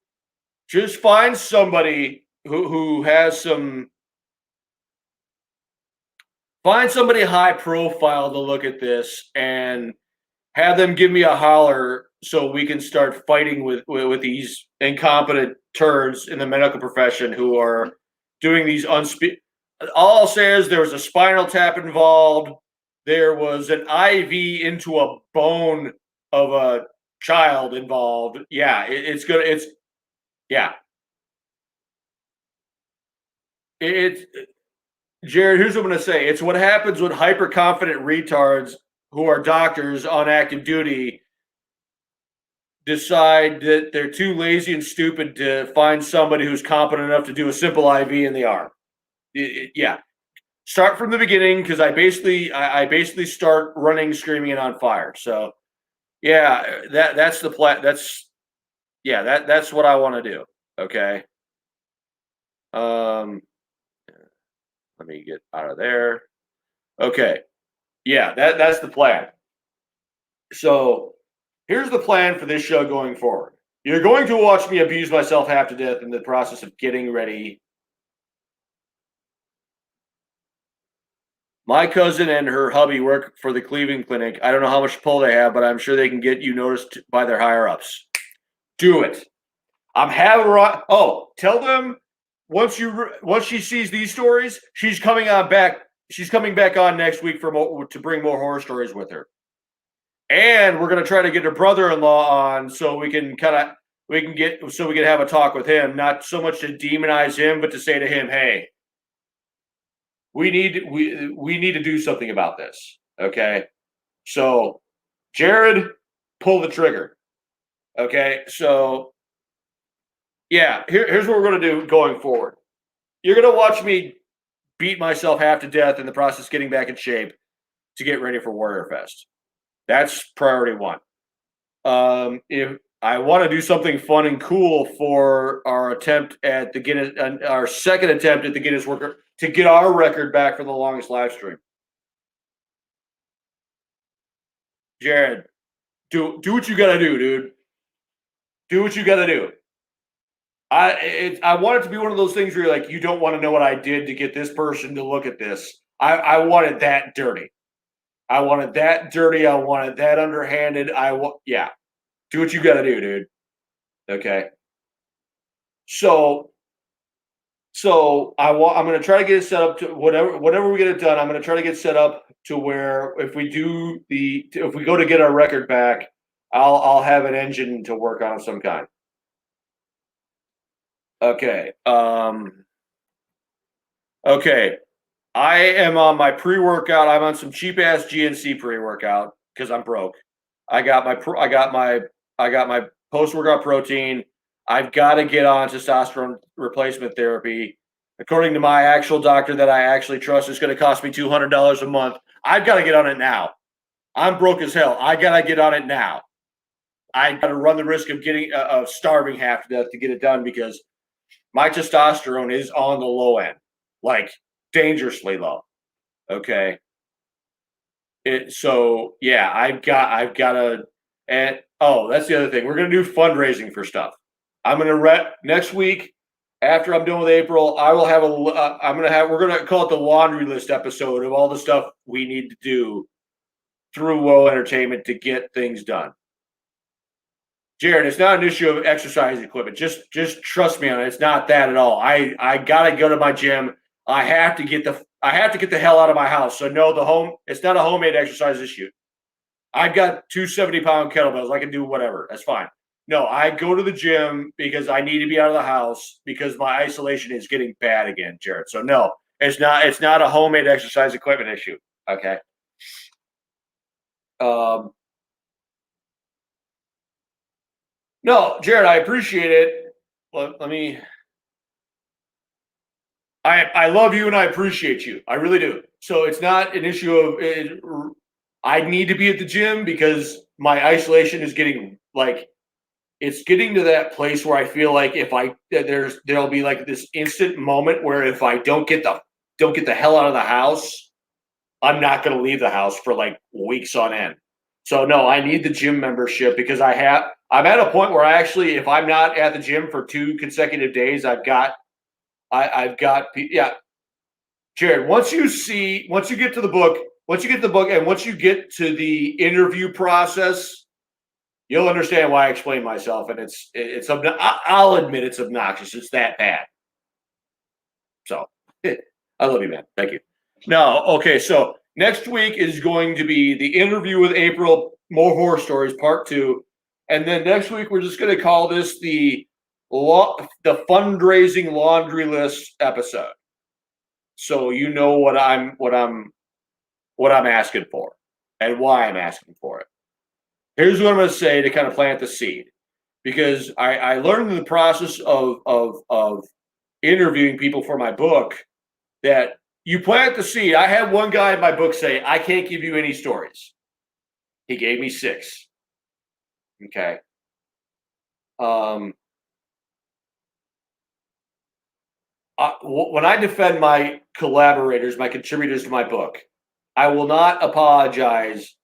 just find somebody who has some. Find somebody high profile to look at this and have them give me a holler so we can start fighting with these incompetent turds in the medical profession who are doing these all I'll say is there was a spinal tap involved. There was an IV into a bone of a child involved. Yeah, it's gonna. It's yeah. It's Jared. Here's what I'm gonna say. It's what happens when hyper confident retards who are doctors on active duty decide that they're too lazy and stupid to find somebody who's competent enough to do a simple IV in the arm. Yeah, start from the beginning, because I basically start running, screaming, and on fire. So yeah, that's the plan. That's what I want to do. Okay. Um, let me get out of there. Okay. Yeah, that's the plan. So here's the plan for this show going forward. You're going to watch me abuse myself half to death in the process of getting ready. My cousin and her hubby work for the Cleveland Clinic. I don't know how much pull they have, but I'm sure they can get you noticed by their higher ups. Do it. I'm having. Oh, tell them once she sees these stories, she's coming on back. She's coming back on next week to bring more horror stories with her. And we're gonna try to get her brother-in-law on so we can we can have a talk with him, not so much to demonize him, but to say to him, hey, we need to do something about this. Okay. So Jared, pull the trigger. Okay. So yeah, here's what we're gonna do going forward. You're gonna watch me beat myself half to death in the process of getting back in shape to get ready for Warrior Fest. That's priority one. If I want to do something fun and cool for our attempt at the Guinness, our second attempt at the Guinness World to get our record back for the longest live stream. Jared, do what you gotta do, dude. Do what you gotta do. I want it to be one of those things where you're like, you don't want to know what I did to get this person to look at this. I want it that dirty. I want it that dirty. I want it that underhanded. Yeah. Do what you gotta do, dude. Okay. So I'm going to try to get it set up to whatever we get it done. I'm going to try to get set up to where if we go to get our record back, I'll have an engine to work on of some kind. Okay. Okay. I am on my pre-workout. I'm on some cheap ass GNC pre-workout because I'm broke. I got my post-workout protein. I've got to get on testosterone replacement therapy. According to my actual doctor that I actually trust, it's going to cost me $200 a month. I've got to get on it now. I'm broke as hell. I got to get on it now. I got to run the risk of starving half to death to get it done because my testosterone is on the low end, like dangerously low. Okay. So yeah, I've got to, and oh, that's the other thing. We're gonna do fundraising for stuff. I'm gonna next week after I'm done with April. I will have we're gonna call it the laundry list episode of all the stuff we need to do through Woe Entertainment to get things done. Jared, it's not an issue of exercise equipment. Just trust me on it. It's not that at all. I gotta go to my gym. I have to get the hell out of my house. So no, it's not a homemade exercise issue. I've got two 70-pound kettlebells. I can do whatever. That's fine. No, I go to the gym because I need to be out of the house because my isolation is getting bad again, Jared. So no, it's not a homemade exercise equipment issue. Okay. No, Jared, I appreciate it. Let me. I love you and I appreciate you. I really do. So it's not an issue of I need to be at the gym because my isolation is getting it's getting to that place where I feel like there'll be like this instant moment where if I don't get the hell out of the house, I'm not going to leave the house for like weeks on end. So no, I need the gym membership because I'm at a point where if I'm not at the gym for 2 consecutive days, yeah. Jared, once you get to the book, and once you get to the interview process, you'll understand why I explain myself. And I'll admit it's obnoxious. It's that bad. So I love you, man. Thank you. No, okay. So next week is going to be the interview with April, more horror stories, part 2, and then next week we're just going to call this the fundraising laundry list episode. So you know what I'm asking for and why I'm asking for it. Here's what I'm going to say to kind of plant the seed, because I learned in the process of interviewing people for my book that you plant the seed. I had one guy in my book say, "I can't give you any stories." He gave me 6. Okay. When I defend my collaborators, my contributors to my book, I will not apologize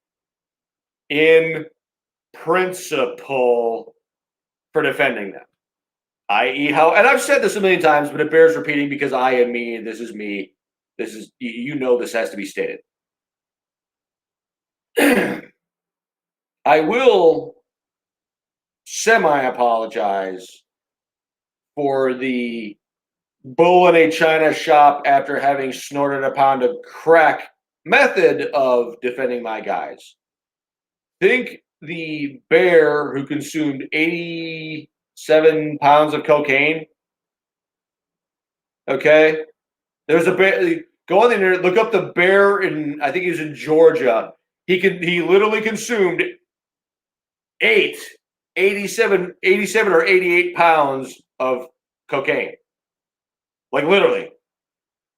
in principle for defending them. I.e., and I've said this a million times, but it bears repeating because I am me and this is me. This is, this has to be stated. I will semi-apologize for the bull in a china shop after having snorted a pound of crack method of defending my guys. Think the bear who consumed 87 pounds of cocaine. Okay? There's a bear. Go on the internet, look up the bear I think he was in Georgia. He literally consumed 87 or 88 pounds of cocaine. Like literally.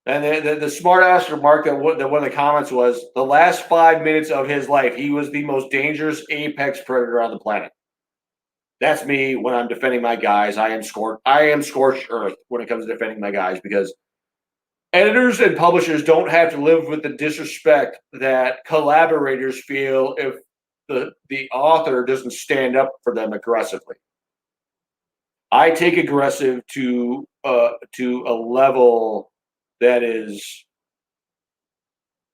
And the smart ass remark that one of the comments was, the last 5 minutes of his life, he was the most dangerous apex predator on the planet. That's me when I'm defending my guys. I am scorched earth when it comes to defending my guys, because editors and publishers don't have to live with the disrespect that collaborators feel if the author doesn't stand up for them aggressively. I take aggressive to a level that is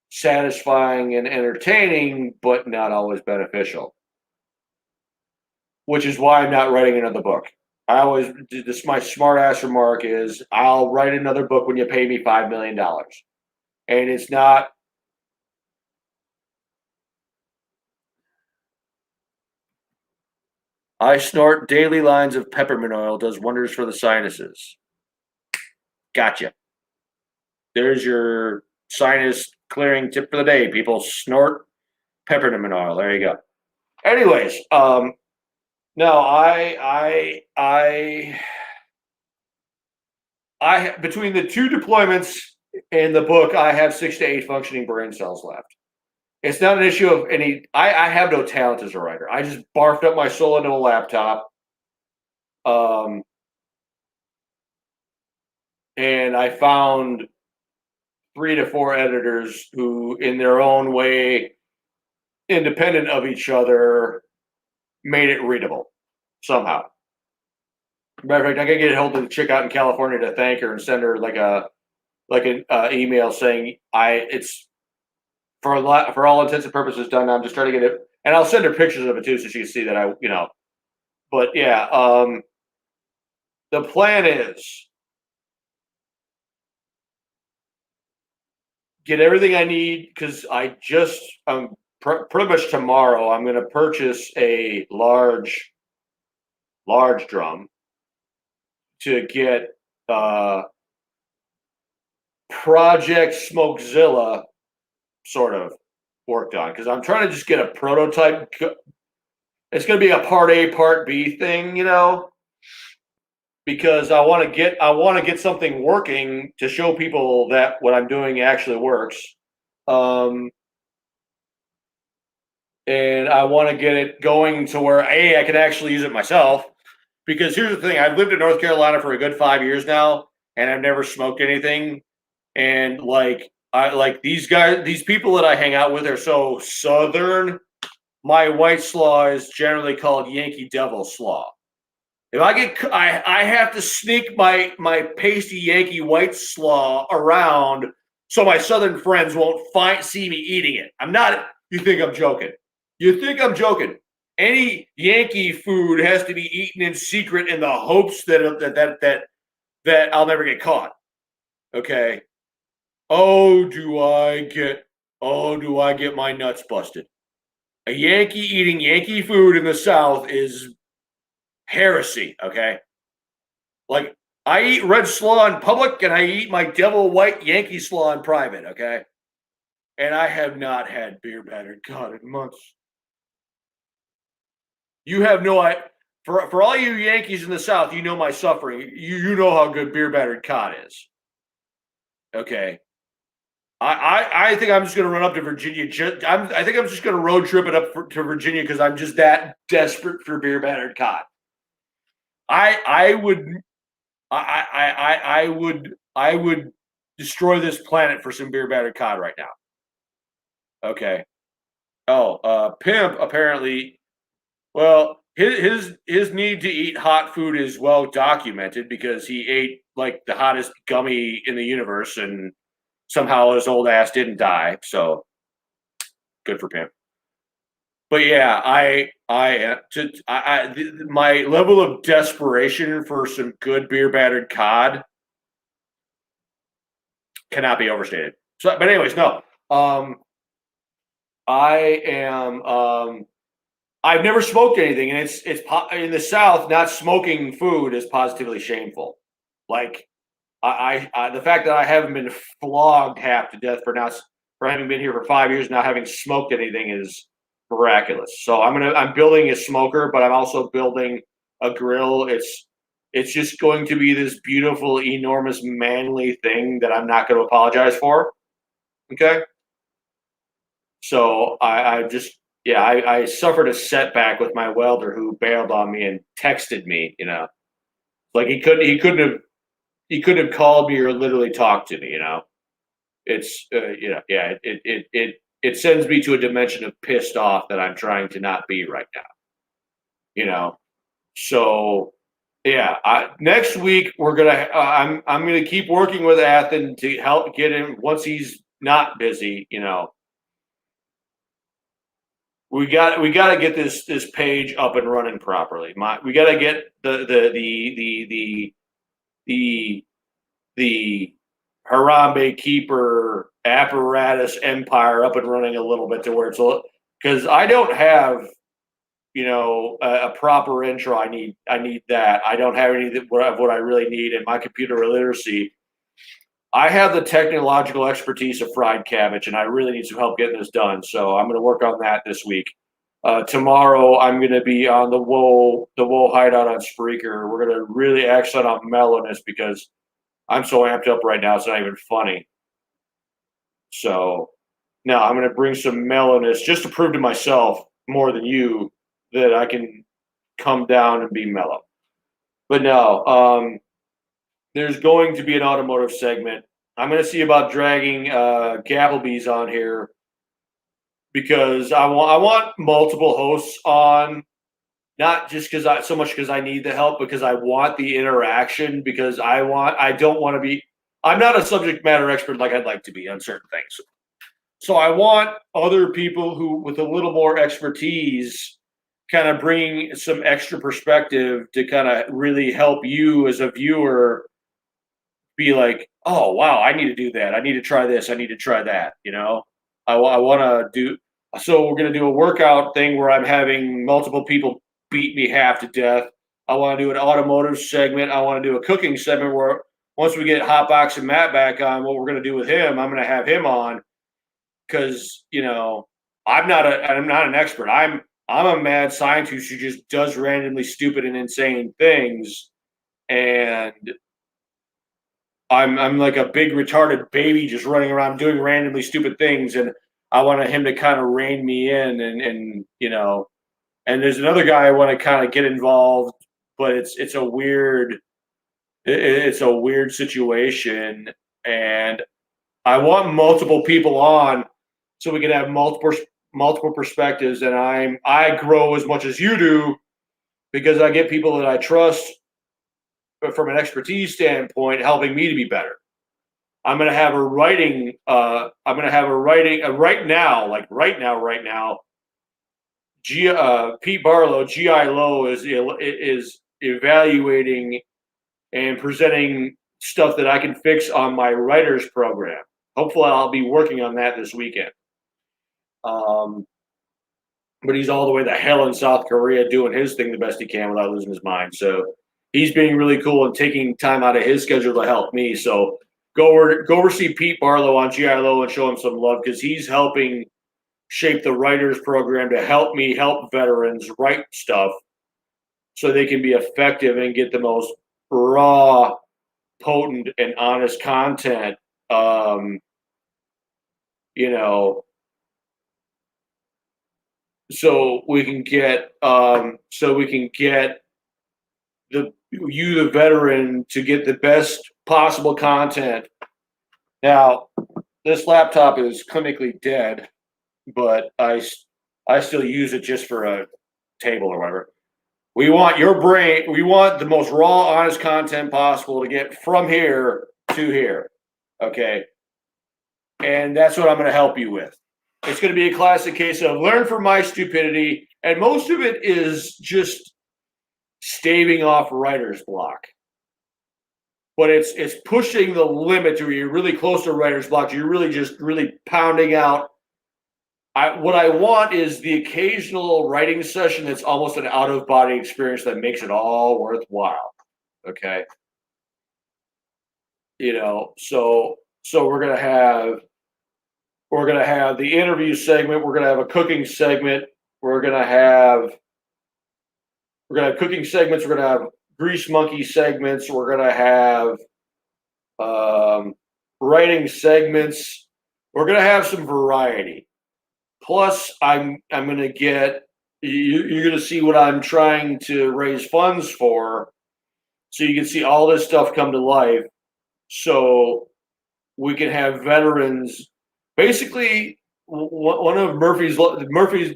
satisfying and entertaining, but not always beneficial. Which is why I'm not writing another book. My smart ass remark is, I'll write another book when you pay me $5 million. And it's not. I snort daily lines of peppermint oil, does wonders for the sinuses. Gotcha. There's your sinus clearing tip for the day. People snort peppermint oil. There you go. Anyways, no, I between the 2 deployments in the book, I have 6 to 8 functioning brain cells left. It's not an issue of any. I have no talent as a writer. I just barfed up my soul into a laptop, and I found 3 to 4 editors who, in their own way, independent of each other, made it readable somehow. Matter of fact, I gotta get a hold of the chick out in California to thank her and send her like an email saying it's for all intents and purposes done. I'm just trying to get it, and I'll send her pictures of it too, so she can see that I. But yeah, the plan is get everything I need because pretty much tomorrow I'm going to purchase a large drum to get Project Smokezilla sort of worked on because I'm trying to just get a prototype. It's going to be a part A, part B thing, because I want to get something working to show people that what I'm doing actually works. And I want to get it going to where I can actually use it myself. Because here's the thing: I've lived in North Carolina for a good 5 years now, and I've never smoked anything. And these people that I hang out with are so southern. My white slaw is generally called Yankee Devil slaw. If I have to sneak my pasty Yankee white slaw around so my southern friends won't see me eating it. I'm not. You think I'm joking? You think I'm joking? Any Yankee food has to be eaten in secret in the hopes that I'll never get caught. Okay. Do I get my nuts busted? A Yankee eating Yankee food in the South is heresy, okay? Like, I eat red slaw in public and I eat my devil white Yankee slaw in private, okay? And I have not had beer battered cod in months. You have no idea. For all you Yankees in the South, you know my suffering. You know how good beer battered cod is. Okay. I think I'm just going to run up to Virginia. I think I'm just going to road trip it up to Virginia because I'm just that desperate for beer battered cod. I would destroy this planet for some beer battered cod right now. Okay. Oh, Pimp apparently. Well, his need to eat hot food is well documented because he ate like the hottest gummy in the universe, and somehow his old ass didn't die. So good for Pimp. But yeah, my level of desperation for some good beer battered cod cannot be overstated. So, but anyways, no. I am. I've never smoked anything, and it's in the South. Not smoking food is positively shameful. Like the fact that I haven't been flogged half to death for having been here for 5 years, not having smoked anything is miraculous. So I'm building a smoker, but I'm also building a grill. It's just going to be this beautiful, enormous, manly thing that I'm not going to apologize for. Okay. So I suffered a setback with my welder who bailed on me and texted me, like he couldn't have called me or literally talked to me, It's it sends me to a dimension of pissed off that I'm trying to not be right now. So yeah, next week we're gonna I'm gonna keep working with Athen to help get him once he's not busy, We got to get this page up and running properly. We got to get the Harambe Keeper apparatus empire up and running a little bit to where it's because I don't have a proper intro. I need that. I don't have any of what I really need in my computer literacy. I have the technological expertise of fried cabbage, and I really need some help getting this done. So I'm going to work on that this week. Tomorrow, I'm going to be on the Wool Hideout on Spreaker. We're going to really accent on mellowness because I'm so amped up right now. It's not even funny. So now I'm going to bring some mellowness just to prove to myself more than you that I can come down and be mellow. But no, there's going to be an automotive segment. I'm going to see about dragging Gapplebees on here because I want multiple hosts on not just so much because I need the help, because I want the interaction, because I don't want to be, I'm not a subject matter expert like I'd like to be on certain things. So I want other people who, with a little more expertise, kind of bring some extra perspective to kind of really help you as a viewer be like, oh, wow, I need to do that. I need to try this. I need to try that. I want to do, so we're going to do a workout thing where I'm having multiple people beat me half to death. I want to do an automotive segment. I want to do a cooking segment where once we get Hotbox and Matt back on, what we're going to do with him, I'm going to have him on because, I'm not an expert. I'm a mad scientist who just does randomly stupid and insane things. And I'm like a big retarded baby just running around doing randomly stupid things, and I wanted him to kind of rein me in, and and there's another guy I want to kind of get involved, but it's a weird situation, and I want multiple people on so we can have multiple perspectives, and I grow as much as you do because I get people that I trust, but from an expertise standpoint, helping me to be better. I'm going to have a writing. Right now. Pete Barlow, GI Low, is evaluating and presenting stuff that I can fix on my writers program. Hopefully, I'll be working on that this weekend. But he's all the way the hell in South Korea doing his thing the best he can without losing his mind. So he's being really cool and taking time out of his schedule to help me. So go over see Pete Barlow on GI Low and show him some love because he's helping shape the writers program to help me help veterans write stuff so they can be effective and get the most raw, potent, and honest content. So we can get the veteran to get the best possible content. Now, this laptop is clinically dead, but I still use it just for a table or whatever. We want your brain. We want the most raw, honest content possible to get from here to here. Okay, and that's what I'm going to help you with. It's going to be a classic case of learn from my stupidity, and most of it is just staving off writer's block. But it's pushing the limit to where you're really close to writer's block. You're really pounding out. What I want is the occasional writing session that's almost an out-of-body experience that makes it all worthwhile. Okay. So we're gonna have the interview segment. We're gonna have a cooking segment. We're gonna have cooking segments. We're gonna have grease monkey segments. We're gonna have writing segments. We're gonna have some variety. Plus, I'm gonna get you're gonna see what I'm trying to raise funds for, so you can see all this stuff come to life. So we can have veterans. Basically, one of Murphy's.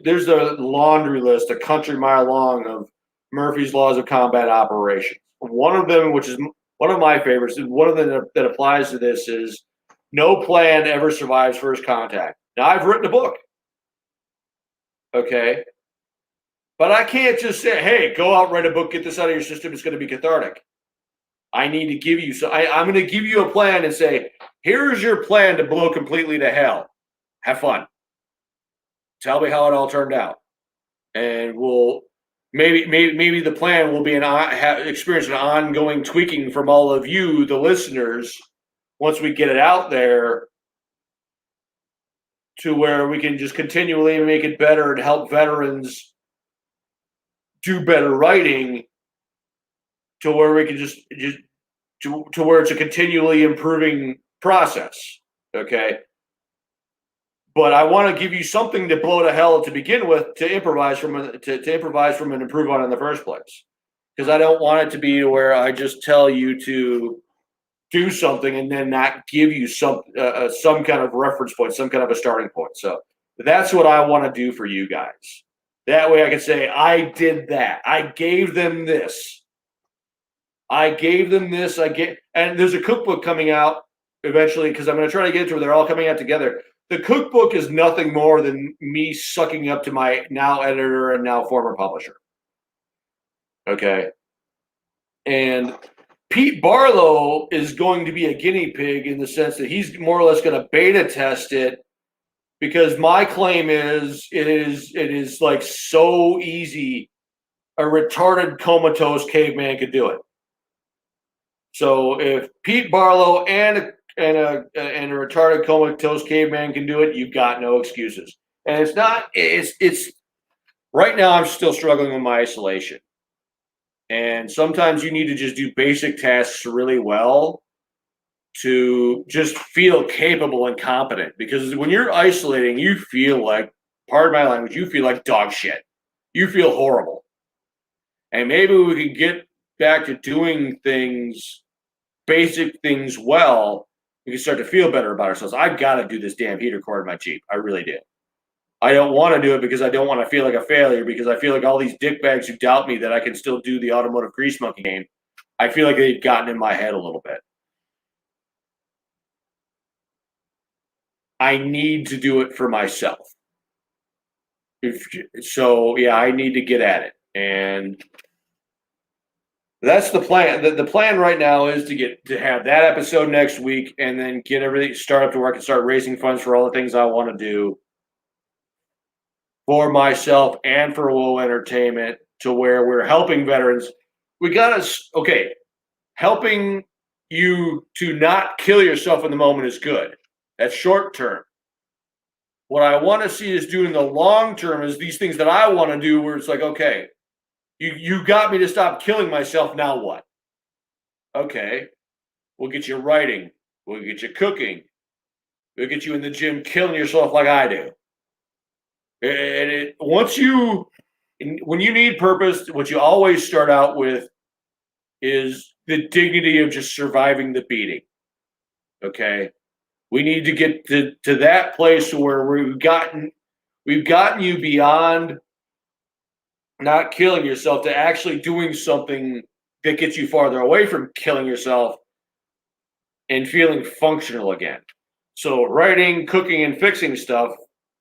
There's a laundry list, a country mile long, of Murphy's Laws of Combat Operations. One of them, which is one of my favorites, and one of them that applies to this is no plan ever survives first contact. Now, I've written a book, okay, but I can't just say, "Hey, go out, write a book, get this out of your system. It's going to be cathartic." I need to give you I'm going to give you a plan and say, here's your plan to blow completely to hell. Have fun. Tell me how it all turned out, and we'll maybe the plan will be experience an ongoing tweaking from all of you, the listeners, once we get it out there, to where we can just continually make it better and help veterans do better writing, to where we can to where it's a continually improving process. Okay. But I want to give you something to blow to hell to begin with, to improvise from and improve on in the first place. Because I don't want it to be where I just tell you to do something and then not give you some kind of reference point, some kind of a starting point. So that's what I want to do for you guys. That way I can say, I did that. I gave them this. I gave them this. And there's a cookbook coming out eventually because I'm going to try to get it to where they're all coming out together. The cookbook is nothing more than me sucking up to my now editor and now former publisher. Okay. And Pete Barlow is going to be a guinea pig in the sense that he's more or less going to beta test it, because my claim is it is like so easy a retarded comatose caveman could do it. So if Pete Barlow and a retarded comatose caveman can do it, you've got no excuses. And it's right now I'm still struggling with my isolation. And sometimes you need to just do basic tasks really well to just feel capable and competent. Because when you're isolating, you feel like, pardon my language, you feel like dog shit. You feel horrible. And maybe we can get back to doing things, basic things well. We can start to feel better about ourselves. I've got to do this damn heater core in my Jeep. I really do. I don't want to do it because I don't want to feel like a failure, because I feel like all these dickbags who doubt me that I can still do the automotive grease monkey game, I feel like they've gotten in my head a little bit. I need to do it for myself. I need to get at it. And that's the plan. The plan right now is to have that episode next week and then get everything, start up to work and start raising funds for all the things I want to do for myself and for WoW Entertainment, to where we're helping veterans. Helping you to not kill yourself in the moment is good. That's short term. What I want to see is do in the long term is these things that I want to do, where it's like, okay, you got me to stop killing myself. Now what? Okay, we'll get you writing. We'll get you cooking. We'll get you in the gym killing yourself like I do. And when you need purpose, what you always start out with is the dignity of just surviving the beating. Okay, we need to get to that place where we've gotten you beyond not killing yourself to actually doing something that gets you farther away from killing yourself and feeling functional again. So writing, cooking, and fixing stuff,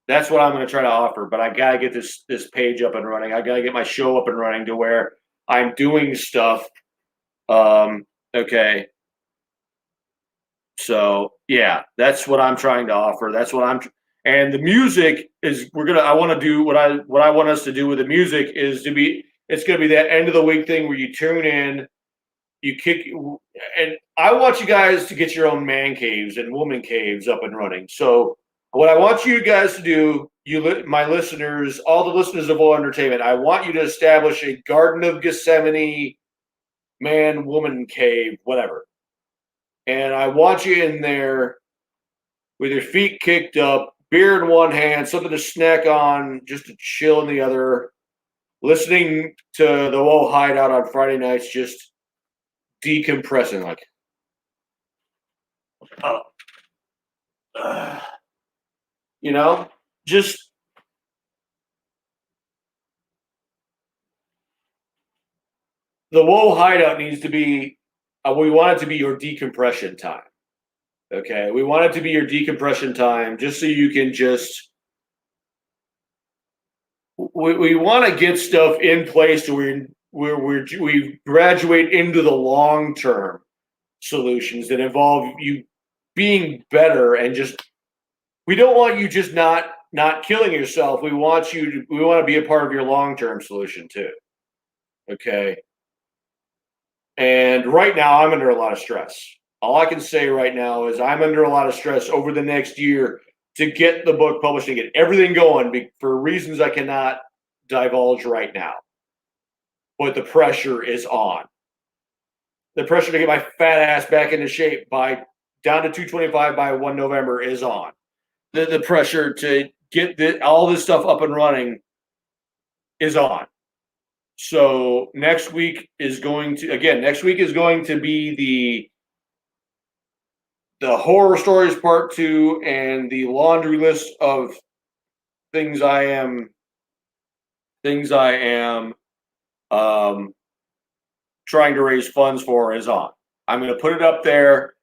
that's what I'm going to try to offer. But I got to get this page up and running. I got to get my show up and running to where I'm doing stuff. Okay. So yeah, that's what I'm trying to offer. That's what and the music is, I want to do what I want us to do with the music is it's going to be that end of the week thing where you tune in, you kick, and I want you guys to get your own man caves and woman caves up and running. So what I want you guys to do, my listeners, all the listeners of WoW Entertainment, I want you to establish a Garden of Gethsemane man, woman cave, whatever. And I want you in there with your feet kicked up, beer in one hand, something to snack on, just to chill in the other, listening to the WoW Hideout on Friday nights, just decompressing, like, just the WoW Hideout needs to be, we want it to be your decompression time. Okay, we want it to be your decompression time, just so you can just. We want to get stuff in place to where we graduate into the long term solutions that involve you being better, and just, we don't want you just not killing yourself. We want to be a part of your long term solution too. Okay. And right now I'm under a lot of stress. All I can say right now is I'm under a lot of stress over the next year to get the book published and get everything going for reasons I cannot divulge right now. But the pressure is on. The pressure to get my fat ass back into shape down to 225 by 1 November is on. The pressure to get all this stuff up and running is on. So next week is going to be the horror stories part 2 and the laundry list of things I am things I am trying to raise funds for is on. I'm going to put it up there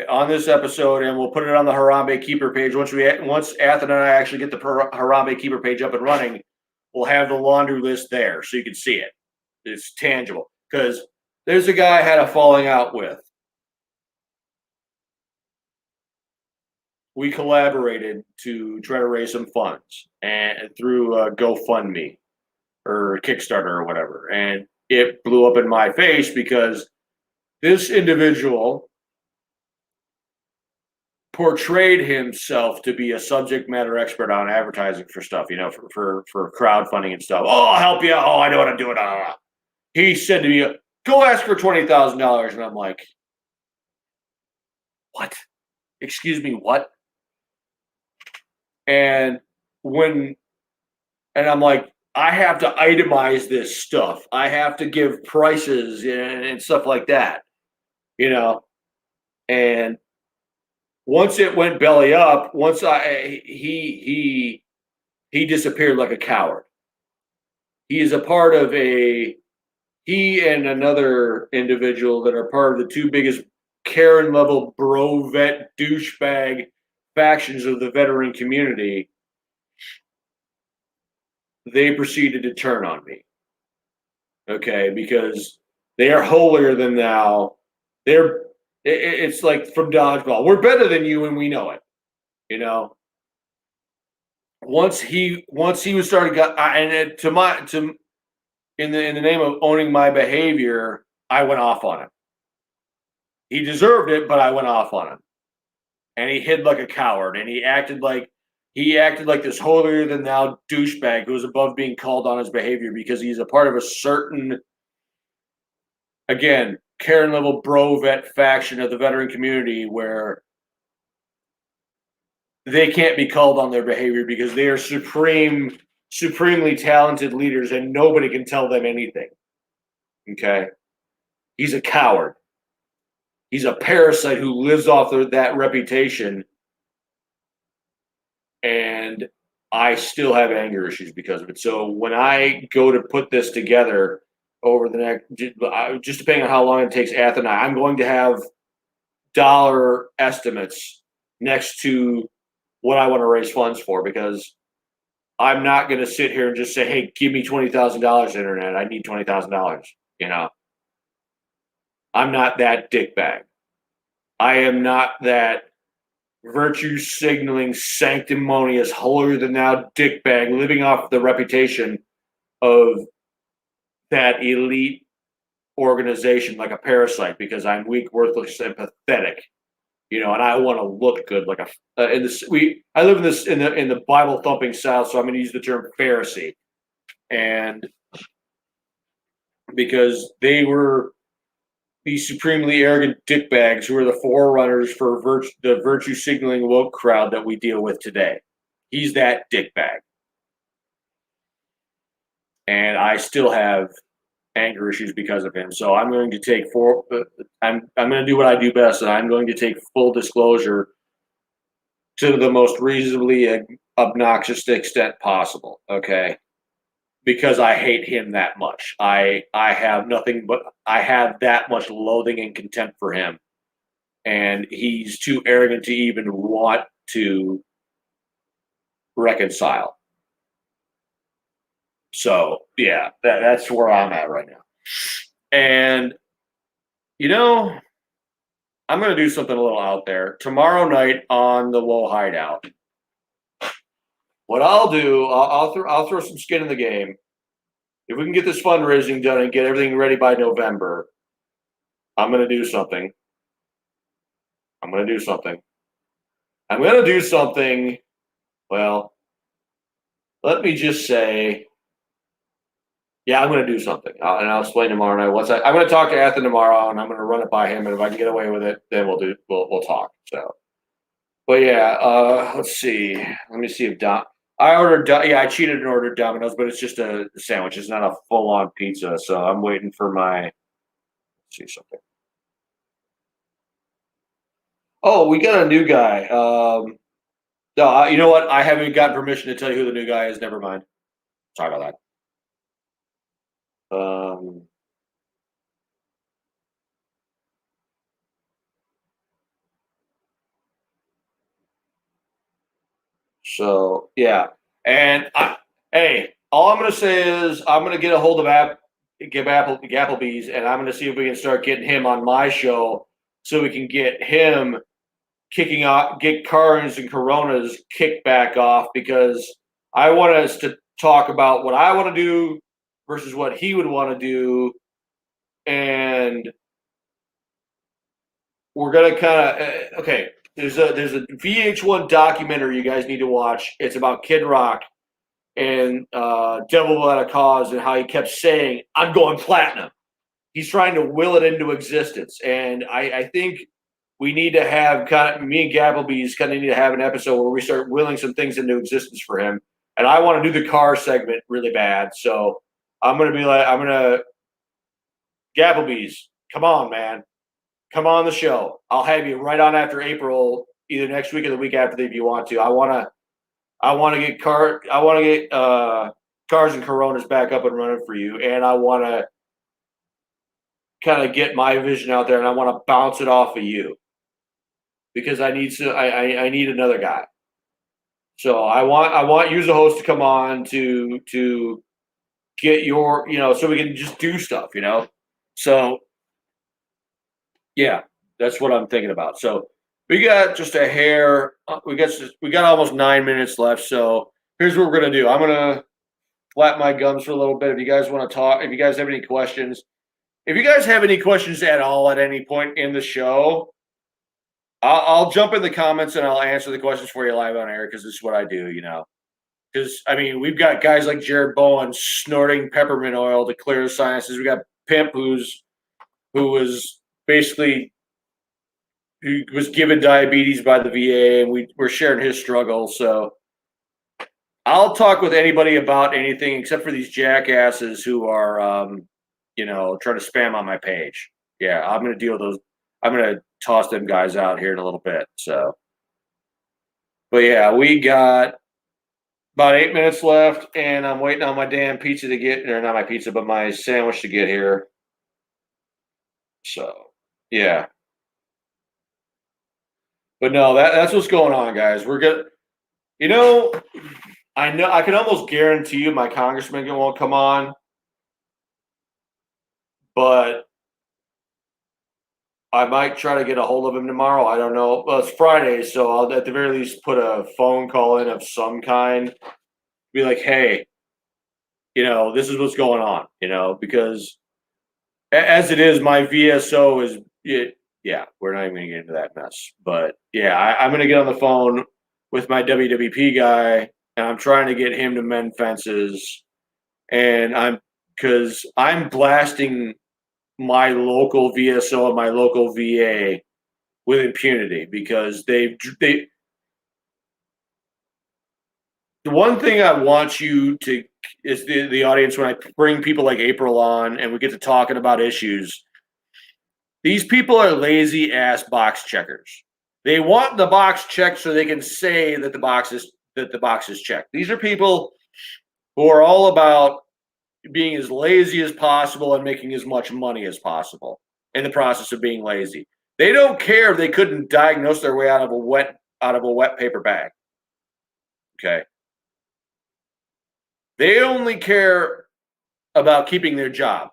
on this episode, and we'll put it on the Harambe Keeper page. Once Athen and I actually get the Harambe Keeper page up and running, we'll have the laundry list there so you can see it. It's tangible because there's a guy I had a falling out with. We collaborated to try to raise some funds and through GoFundMe or Kickstarter or whatever, and it blew up in my face because this individual portrayed himself to be a subject matter expert on advertising for stuff, for crowdfunding and stuff. Oh, I'll help you. Oh, I know what I'm doing. He said to me, "Go ask for $20,000," and I'm like, "What? Excuse me, what?" And I'm like, I have to itemize this stuff. I have to give prices and stuff like that, you know. And once it went belly up, he disappeared like a coward. He is a part of he and another individual that are part of the two biggest Karen level bro vet douchebag factions of the veteran community. They proceeded to turn on me. Okay, because they are holier than thou. It's like from dodgeball. We're better than you, and we know it. You know. Once he was started, and in the name of owning my behavior, I went off on him. He deserved it, but I went off on him, and he hid like a coward, and he acted like this holier than thou douchebag who was above being called on his behavior because he's a part of a certain, again, Karen level bro vet faction of the veteran community where they can't be called on their behavior because they are supremely talented leaders and nobody can tell them anything. Okay? He's a coward. He's a parasite who lives off that reputation. And I still have anger issues because of it. So when I go to put this together over the next, just depending on how long it takes Ath and I'm going to have dollar estimates next to what I want to raise funds for because I'm not going to sit here and just say, "Hey, give me $20,000 internet. I need $20,000." You know, I'm not that dickbag. I am not that virtue signaling, sanctimonious, holier than thou dickbag living off the reputation of that elite organization like a parasite because I'm weak, worthless, and pathetic. You know, and I want to look good like I live in the Bible thumping South, so I'm going to use the term Pharisee, and because they were these supremely arrogant dickbags who are the forerunners for the virtue signaling woke crowd that we deal with today. He's that dickbag, and I still have anger issues because of him. So I'm going to take I'm going to do what I do best, and I'm going to take full disclosure to the most reasonably obnoxious extent possible. Okay, because I hate him that much. I have nothing but I have that much loathing and contempt for him, and he's too arrogant to even want to reconcile. So yeah, that's where I'm at right now. And you know, I'm gonna do something a little out there tomorrow night on the Woe Hideout. What I'll do, I'll throw some skin in the game. If we can get this fundraising done and get everything ready by November, I'm gonna do something. I'm gonna do something. I'm gonna do something. Well, let me just say, yeah, I'm gonna do something, and I'll explain tomorrow night. I'm gonna talk to Ethan tomorrow, and I'm gonna run it by him. And if I can get away with it, then we'll talk. So, but yeah, let's see. Let me see if I ordered. Yeah, I cheated and ordered Domino's, but it's just a sandwich. It's not a full on pizza. So I'm waiting for my. Let's see something. Oh, we got a new guy. No, you know what? I haven't gotten permission to tell you who the new guy is. Never mind. Sorry about that. Um, so yeah, and hey, all I'm gonna say is I'm gonna get a hold of Applebee's, and I'm gonna see if we can start getting him on my show, so we can get him kicking off, get Carnes and Coronas kicked back off, because I want us to talk about what I want to do versus what he would want to do, and we're gonna kind of okay. There's a VH1 documentary you guys need to watch. It's about Kid Rock and Devil Without a Cause, and how he kept saying, "I'm going platinum." He's trying to will it into existence, and I think we need to have me and Gapplebees kind of need to have an episode where we start willing some things into existence for him. And I want to do the car segment really bad, so I'm gonna Gapplebees, come on, man. Come on the show. I'll have you right on after April, either next week or the week after if you want to. I wanna get cars and Coronas back up and running for you, and I wanna kind of get my vision out there, and I want to bounce it off of you, because I need another guy. So I want you as a host to come on to get your, so we can just do stuff, So yeah, that's what I'm thinking about. So we got just a hair. We got almost 9 minutes left. So here's what we're gonna do. I'm gonna flap my gums for a little bit. If you guys want to talk, if you guys have any questions, at all at any point in the show, I'll jump in the comments and I'll answer the questions for you live on air, because this is what I do, Because I mean, we've got guys like Jared Bowen snorting peppermint oil to clear his sinuses. We got Pimp, who was basically, who was given diabetes by the VA, and we're sharing his struggle. So I'll talk with anybody about anything except for these jackasses who are, trying to spam on my page. Yeah, I'm gonna deal with those. I'm gonna toss them guys out here in a little bit. So, but yeah, we got about 8 minutes left, and I'm waiting on my damn pizza to get, or not my pizza, but my sandwich to get here. So, yeah. But no, that's what's going on, guys. We're good. You know, I know I can almost guarantee you my congressman won't come on, but I might try to get a hold of him tomorrow. I don't know. Well, it's Friday, so I'll at the very least put a phone call in of some kind. Be like, hey, this is what's going on, because as it is, my VSO is yeah, we're not even gonna get into that mess. But yeah, I'm gonna get on the phone with my WWP guy, and I'm trying to get him to mend fences, and because I'm blasting my local VSO and my local VA with impunity, because they the one thing I want you to is the audience, when I bring people like April on and we get to talking about issues. These people are lazy ass box checkers. They want the box checked so they can say that the box is checked. These are people who are all about being as lazy as possible and making as much money as possible in the process of being lazy. They don't care if they couldn't diagnose their way out of a wet paper bag. Okay. They only care about keeping their job.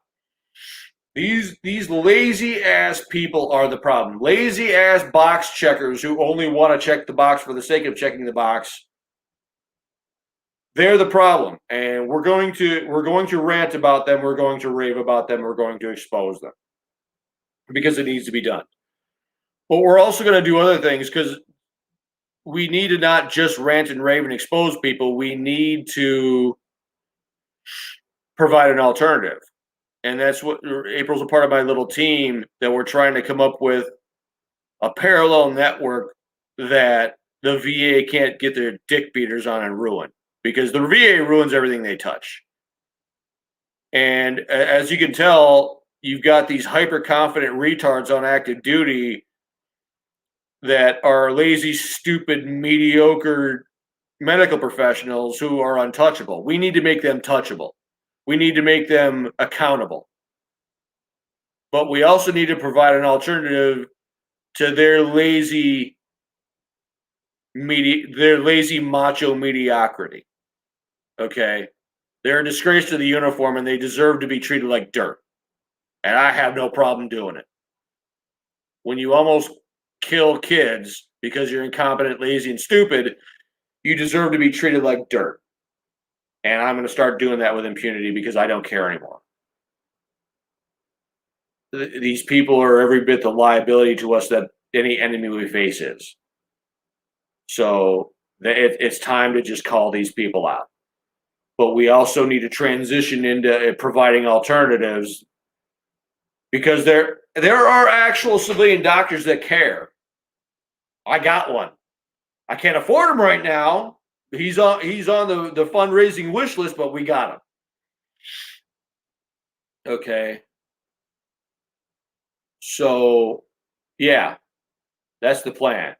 These lazy ass people are the problem. Lazy ass box checkers who only want to check the box for the sake of checking the box. They're the problem, and we're going to rant about them. We're going to rave about them. We're going to expose them, because it needs to be done. But we're also going to do other things, because we need to not just rant and rave and expose people. We need to provide an alternative. And that's what April's a part of my little team, that we're trying to come up with a parallel network that the VA can't get their dick beaters on and ruin, because the VA ruins everything they touch. And as you can tell, you've got these hyper confident retards on active duty that are lazy, stupid, mediocre medical professionals who are untouchable. We need to make them touchable. we need to make them accountable. But we also need to provide an alternative to their lazy macho mediocrity. Okay? They're a disgrace to the uniform and they deserve to be treated like dirt. And I have no problem doing it. When you almost kill kids because you're incompetent, lazy, and stupid, you deserve to be treated like dirt. And I'm going to start doing that with impunity because I don't care anymore. These people are every bit the liability to us that any enemy we face is. So it's time to just call these people out. But we also need to transition into providing alternatives because there are actual civilian doctors that care. I got one. I can't afford him right now. He's on the fundraising wish list, but we got him. Okay. So, yeah, that's the plan.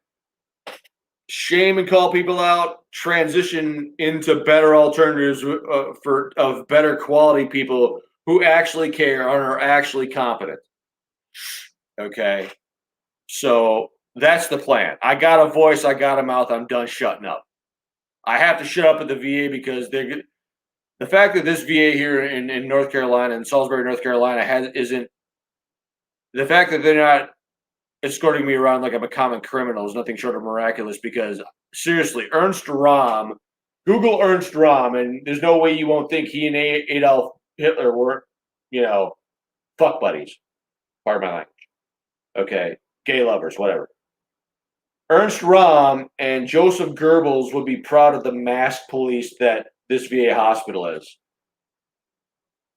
Shame and call people out. Transition into better alternatives of better quality people who actually care and are actually competent. Okay. So that's the plan. I got a voice. I got a mouth. I'm done shutting up. I have to shut up at the VA because the fact that this VA here in North Carolina, in Salisbury, North Carolina, isn't the fact that they're not escorting me around like I'm a common criminal is nothing short of miraculous. Because seriously, Ernst Röhm, Google Ernst Röhm, and there's no way you won't think he and Adolf Hitler were, fuck buddies. Pardon my language. Okay, gay lovers, whatever. Ernst Röhm and Joseph Goebbels would be proud of the masked police that this VA hospital is.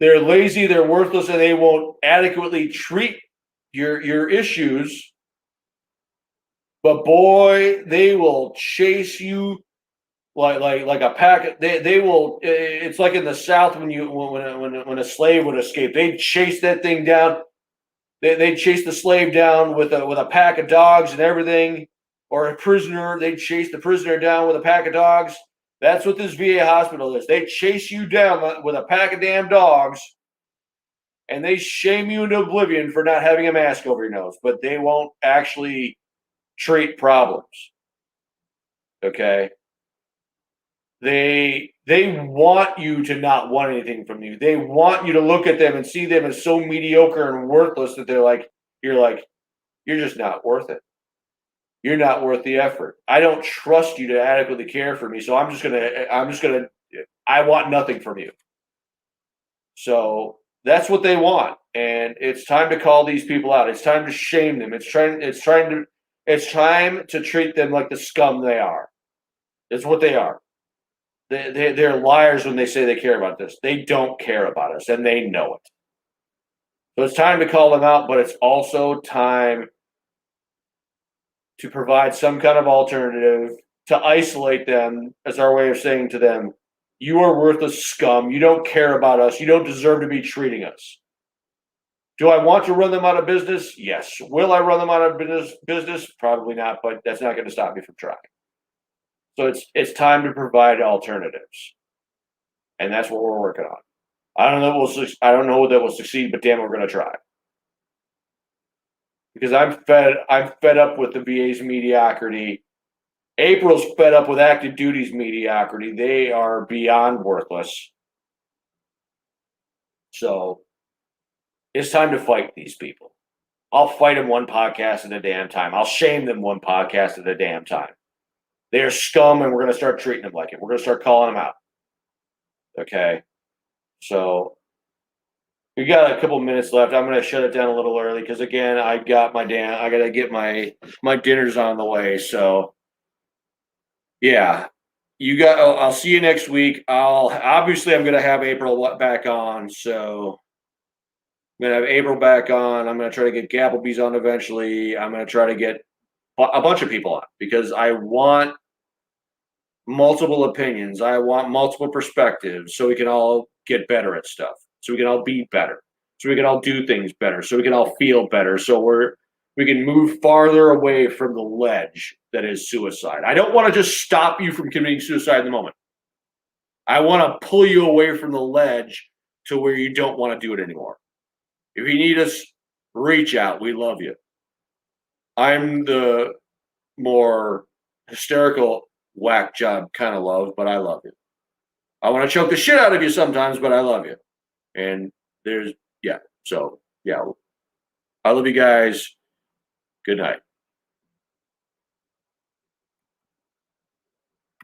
They're lazy, they're worthless, and they won't adequately treat your issues. But boy, they will chase you like a pack. They will. It's like in the South when a slave would escape, they'd chase that thing down. They'd chase the slave down with a pack of dogs and everything, or a prisoner. They'd chase the prisoner down with a pack of dogs. That's what this VA hospital is. They chase you down with a pack of damn dogs, and they shame you into oblivion for not having a mask over your nose. But they won't actually treat problems. Okay? They want you to not want anything from you. They want you to look at them and see them as so mediocre and worthless that you're just not worth it. You're not worth the effort. I don't trust you to adequately care for me, so I want nothing from you. So that's what they want, and it's time to call these people out. It's time to shame them. It's time to treat them like the scum they are. It's what they are. They're liars when they say they care about this. They don't care about us, and they know it. So it's time to call them out, but it's also time to provide some kind of alternative to isolate them as our way of saying to them, you are worthless scum. You don't care about us. You don't deserve to be treating us. Do I want to run them out of business? Yes. Will I run them out of business? Probably not, but that's not going to stop me from trying. So it's time to provide alternatives. And that's what we're working on. I don't know that will succeed, but damn, we're going to try. Because I'm fed up with the VA's mediocrity. April's fed up with active duty's mediocrity. They are beyond worthless. So it's time to fight these people. I'll fight them one podcast at a damn time. I'll shame them one podcast at a damn time. They are scum, and we're going to start treating them like it. We're going to start calling them out. Okay? So we got a couple minutes left. I'm going to shut it down a little early because, again, I got to get my dinners on the way. So, yeah. I'll see you next week. I'm going to have April back on. So I'm going to have April back on. I'm going to try to get Gapplebees on eventually. I'm going to try to get a bunch of people on because I want multiple opinions. I want multiple perspectives so we can all get better at stuff. So we can all be better. So we can all do things better. So we can all feel better. So we can move farther away from the ledge that is suicide. I don't want to just stop you from committing suicide in the moment. I want to pull you away from the ledge to where you don't want to do it anymore. If you need us, reach out. We love you. I'm the more hysterical whack job kind of love, but I love you. I want to choke the shit out of you sometimes, but I love you. And there's, yeah. So, yeah. I love you guys. Good night.